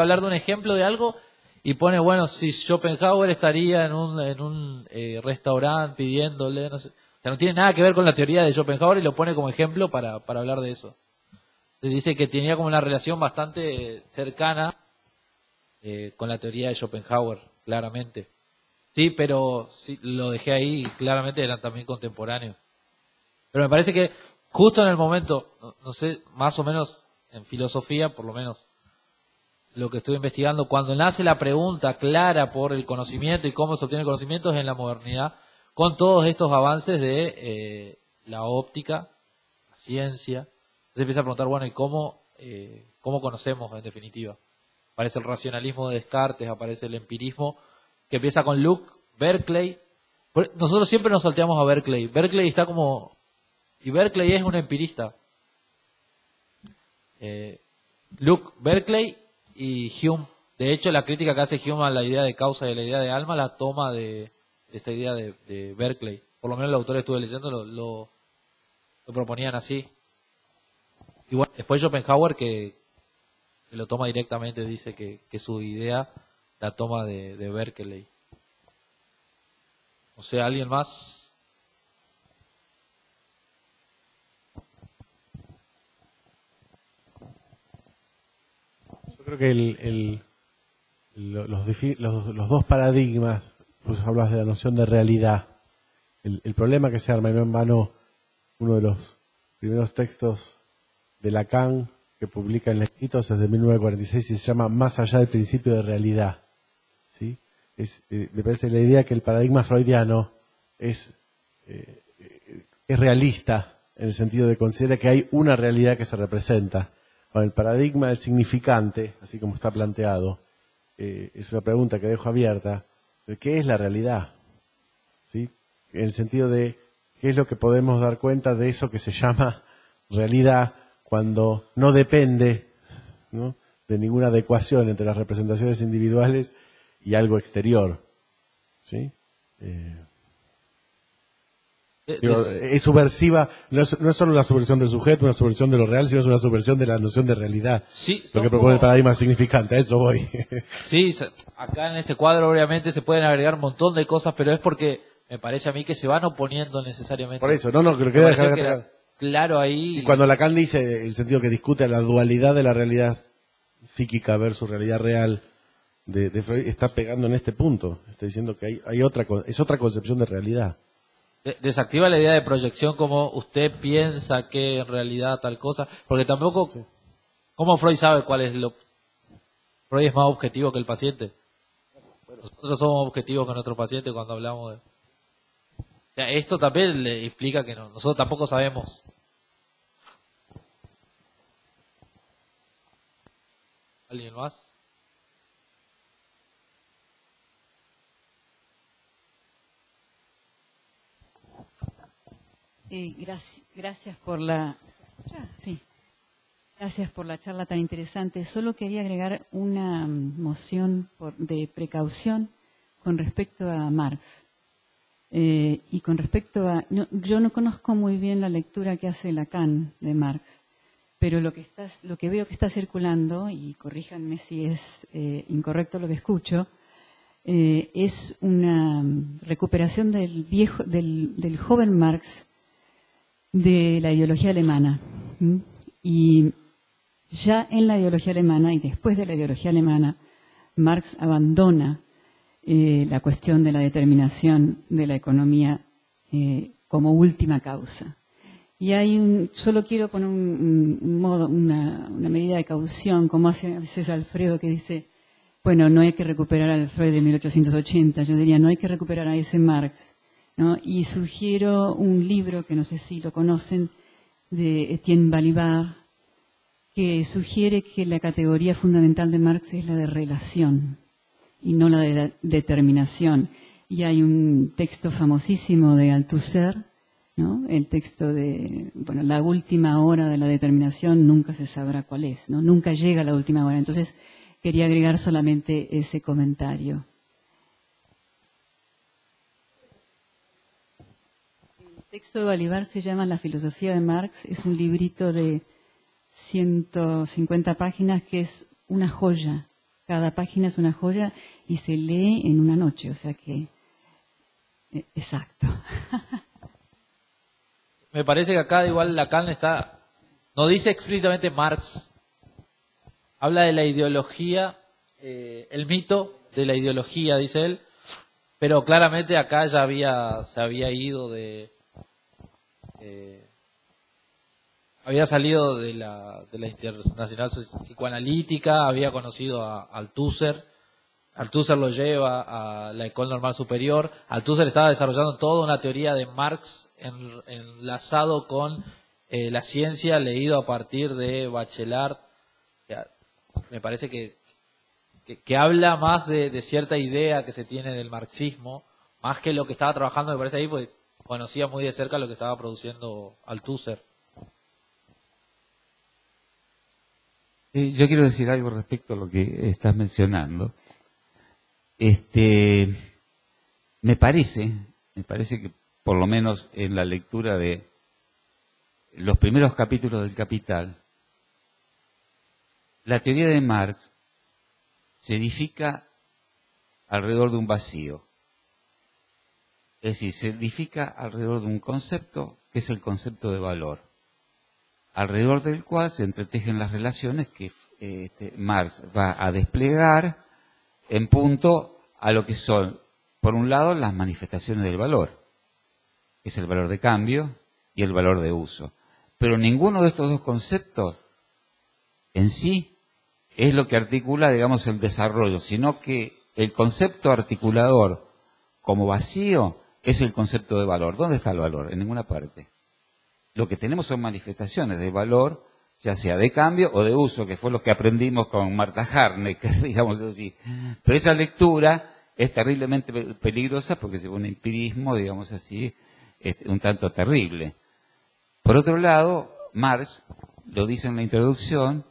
hablar de un ejemplo de algo y pone, bueno, si Schopenhauer estaría en un restaurante pidiéndole, no sé, o sea, no tiene nada que ver con la teoría de Schopenhauer y lo pone como ejemplo para hablar de eso. Entonces dice que tenía como una relación bastante cercana con la teoría de Schopenhauer, claramente. Sí, pero sí, lo dejé ahí y claramente eran también contemporáneos. Pero me parece que justo en el momento, no sé, más o menos en filosofía, por lo menos lo que estoy investigando, cuando nace la pregunta clara por el conocimiento y cómo se obtiene el conocimiento es en la modernidad, con todos estos avances de la óptica, la ciencia. Entonces empieza a preguntar, bueno, ¿y cómo conocemos en definitiva? Aparece el racionalismo de Descartes, aparece el empirismo, que empieza con Luke, Berkeley. Nosotros siempre nos salteamos a Berkeley. Berkeley está como... Y Berkeley es un empirista. Luke, Berkeley y Hume. De hecho, la crítica que hace Hume a la idea de causa y a la idea de alma la toma de esta idea de Berkeley. Por lo menos los autores que estuve leyendo lo proponían así. Y bueno, después Schopenhauer que lo toma directamente, dice que su idea la toma de Berkeley. O sea, ¿alguien más? Yo creo que los dos paradigmas, pues hablas de la noción de realidad, el problema que se arma, y no en vano uno de los primeros textos de Lacan que publica en Lejitos es de 1946 y se llama Más allá del principio de realidad. ¿Sí? Me parece la idea que el paradigma freudiano es realista en el sentido de considera que hay una realidad que se representa. Ahora, el paradigma del significante, así como está planteado, es una pregunta que dejo abierta. ¿Qué es la realidad? ¿Sí? En el sentido de qué es lo que podemos dar cuenta de eso que se llama realidad cuando no depende, ¿no?, de ninguna adecuación entre las representaciones individuales y algo exterior. ¿Sí? Es subversiva, no es solo la subversión del sujeto, una subversión de lo real, sino es una subversión de la noción de realidad. Sí, lo que propone el paradigma significante, a eso voy. Sí, acá en este cuadro obviamente se pueden agregar un montón de cosas, pero es porque me parece a mí que se van oponiendo necesariamente. Por eso, no, que lo Me queda pareció dejar que era claro ahí. Y cuando Lacan dice, el sentido que discute la dualidad de la realidad psíquica versus realidad real de Freud, está pegando en este punto. Está diciendo que hay otra concepción de realidad. Desactiva la idea de proyección como usted piensa que en realidad tal cosa, porque tampoco, sí. ¿Cómo Freud sabe cuál es lo? Freud es más objetivo que el paciente. Nosotros somos objetivos con nuestro paciente cuando hablamos de... O sea, esto también le explica que nosotros tampoco sabemos. ¿Alguien más? Gracias por la gracias por la charla tan interesante. Solo quería agregar una moción de precaución con respecto a Marx y con respecto a yo no conozco muy bien la lectura que hace Lacan de Marx, pero lo que veo que está circulando, y corríjanme si es incorrecto lo que escucho, es una recuperación del joven Marx de la ideología alemana. ¿Mm? Y ya en la ideología alemana y después de la ideología alemana, Marx abandona la cuestión de la determinación de la economía como última causa. Y solo quiero poner un modo, una medida de caución, como hace a veces Alfredo, que dice, bueno, no hay que recuperar al Freud de 1880, yo diría, no hay que recuperar a ese Marx, ¿no? Y sugiero un libro, que no sé si lo conocen, de Etienne Balibar, que sugiere que la categoría fundamental de Marx es la de relación y no la de determinación. Y hay un texto famosísimo de Althusser, ¿no? El texto de, bueno, la última hora de la determinación nunca se sabrá cuál es, ¿no? Nunca llega la última hora. Entonces, quería agregar solamente ese comentario. El texto de Balibar se llama La filosofía de Marx. Es un librito de 150 páginas que es una joya. Cada página es una joya y se lee en una noche, o sea que... Exacto. Me parece que acá igual Lacan no dice explícitamente Marx, habla de la ideología, el mito de la ideología, dice él, pero claramente acá ya se había ido había salido de la Internacional Psicoanalítica, había conocido a Althusser. Althusser lo lleva a la École Normale Supérieure. Althusser estaba desarrollando toda una teoría de Marx enlazado con la ciencia, leído a partir de Bachelard. Me parece que habla más de cierta idea que se tiene del marxismo, más que lo que estaba trabajando, me parece ahí, porque conocía muy de cerca lo que estaba produciendo Althusser. Yo quiero decir algo respecto a lo que estás mencionando. Me parece que por lo menos en la lectura de los primeros capítulos del Capital, la teoría de Marx se edifica alrededor de un vacío. Es decir, se edifica alrededor de un concepto que es el concepto de valor, alrededor del cual se entretejen las relaciones que Marx va a desplegar en punto a lo que son, por un lado, las manifestaciones del valor, que es el valor de cambio y el valor de uso. Pero ninguno de estos dos conceptos en sí es lo que articula, digamos, el desarrollo, sino que el concepto articulador como vacío es el concepto de valor. ¿Dónde está el valor? En ninguna parte. Lo que tenemos son manifestaciones de valor, ya sea de cambio o de uso, que fue lo que aprendimos con Martha Harney, digamos así. Pero esa lectura es terriblemente peligrosa porque se pone un empirismo, digamos así, un tanto terrible. Por otro lado, Marx, lo dice en la introducción,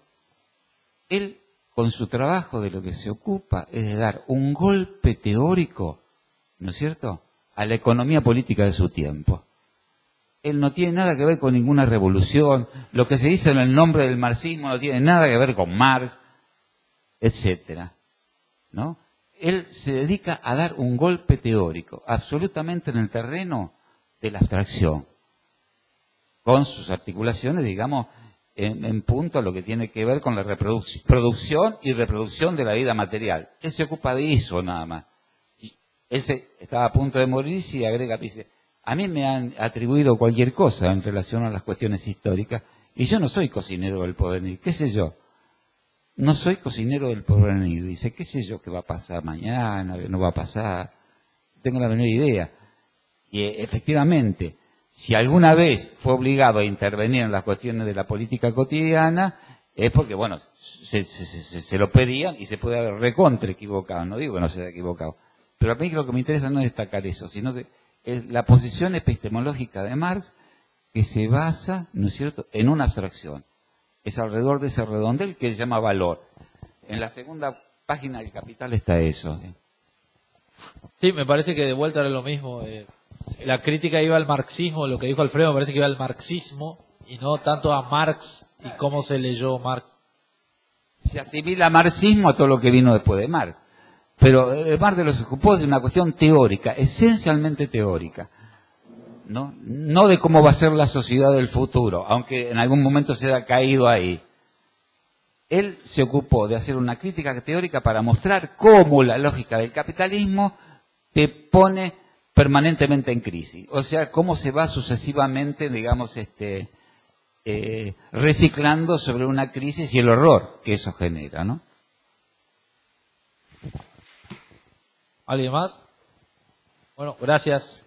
él con su trabajo de lo que se ocupa es de dar un golpe teórico, ¿no es cierto?, a la economía política de su tiempo. Él no tiene nada que ver con ninguna revolución, lo que se dice en el nombre del marxismo no tiene nada que ver con Marx, etcétera, ¿no? Él se dedica a dar un golpe teórico, absolutamente en el terreno de la abstracción, con sus articulaciones, digamos, en punto a lo que tiene que ver con la producción y reproducción de la vida material. Él se ocupa de eso nada más. Él estaba a punto de morir y agrega, dice, a mí me han atribuido cualquier cosa en relación a las cuestiones históricas y yo no soy cocinero del porvenir, qué sé yo. No soy cocinero del porvenir. Dice, qué sé yo, qué va a pasar mañana, qué no va a pasar. No tengo la menor idea. Y efectivamente, si alguna vez fue obligado a intervenir en las cuestiones de la política cotidiana, es porque, bueno, se lo pedían y se puede haber recontra equivocado. No digo que no se haya equivocado. Pero a mí lo que me interesa no es destacar eso, sino que la posición epistemológica de Marx, que se basa, ¿no es cierto?, en una abstracción. Es alrededor de ese redondel que se llama valor. En la segunda página del Capital está eso. Sí, me parece que de vuelta era lo mismo. La crítica iba al marxismo, lo que dijo Alfredo me parece que iba al marxismo y no tanto a Marx y cómo se leyó Marx. Se asimila marxismo a todo lo que vino después de Marx. Pero Marx de los ocupó de una cuestión teórica, esencialmente teórica. ¿no? No de cómo va a ser la sociedad del futuro, aunque en algún momento se haya caído ahí. Él se ocupó de hacer una crítica teórica para mostrar cómo la lógica del capitalismo te pone permanentemente en crisis. O sea, cómo se va sucesivamente, digamos, reciclando sobre una crisis y el horror que eso genera, ¿no? ¿Alguien más? Bueno, gracias.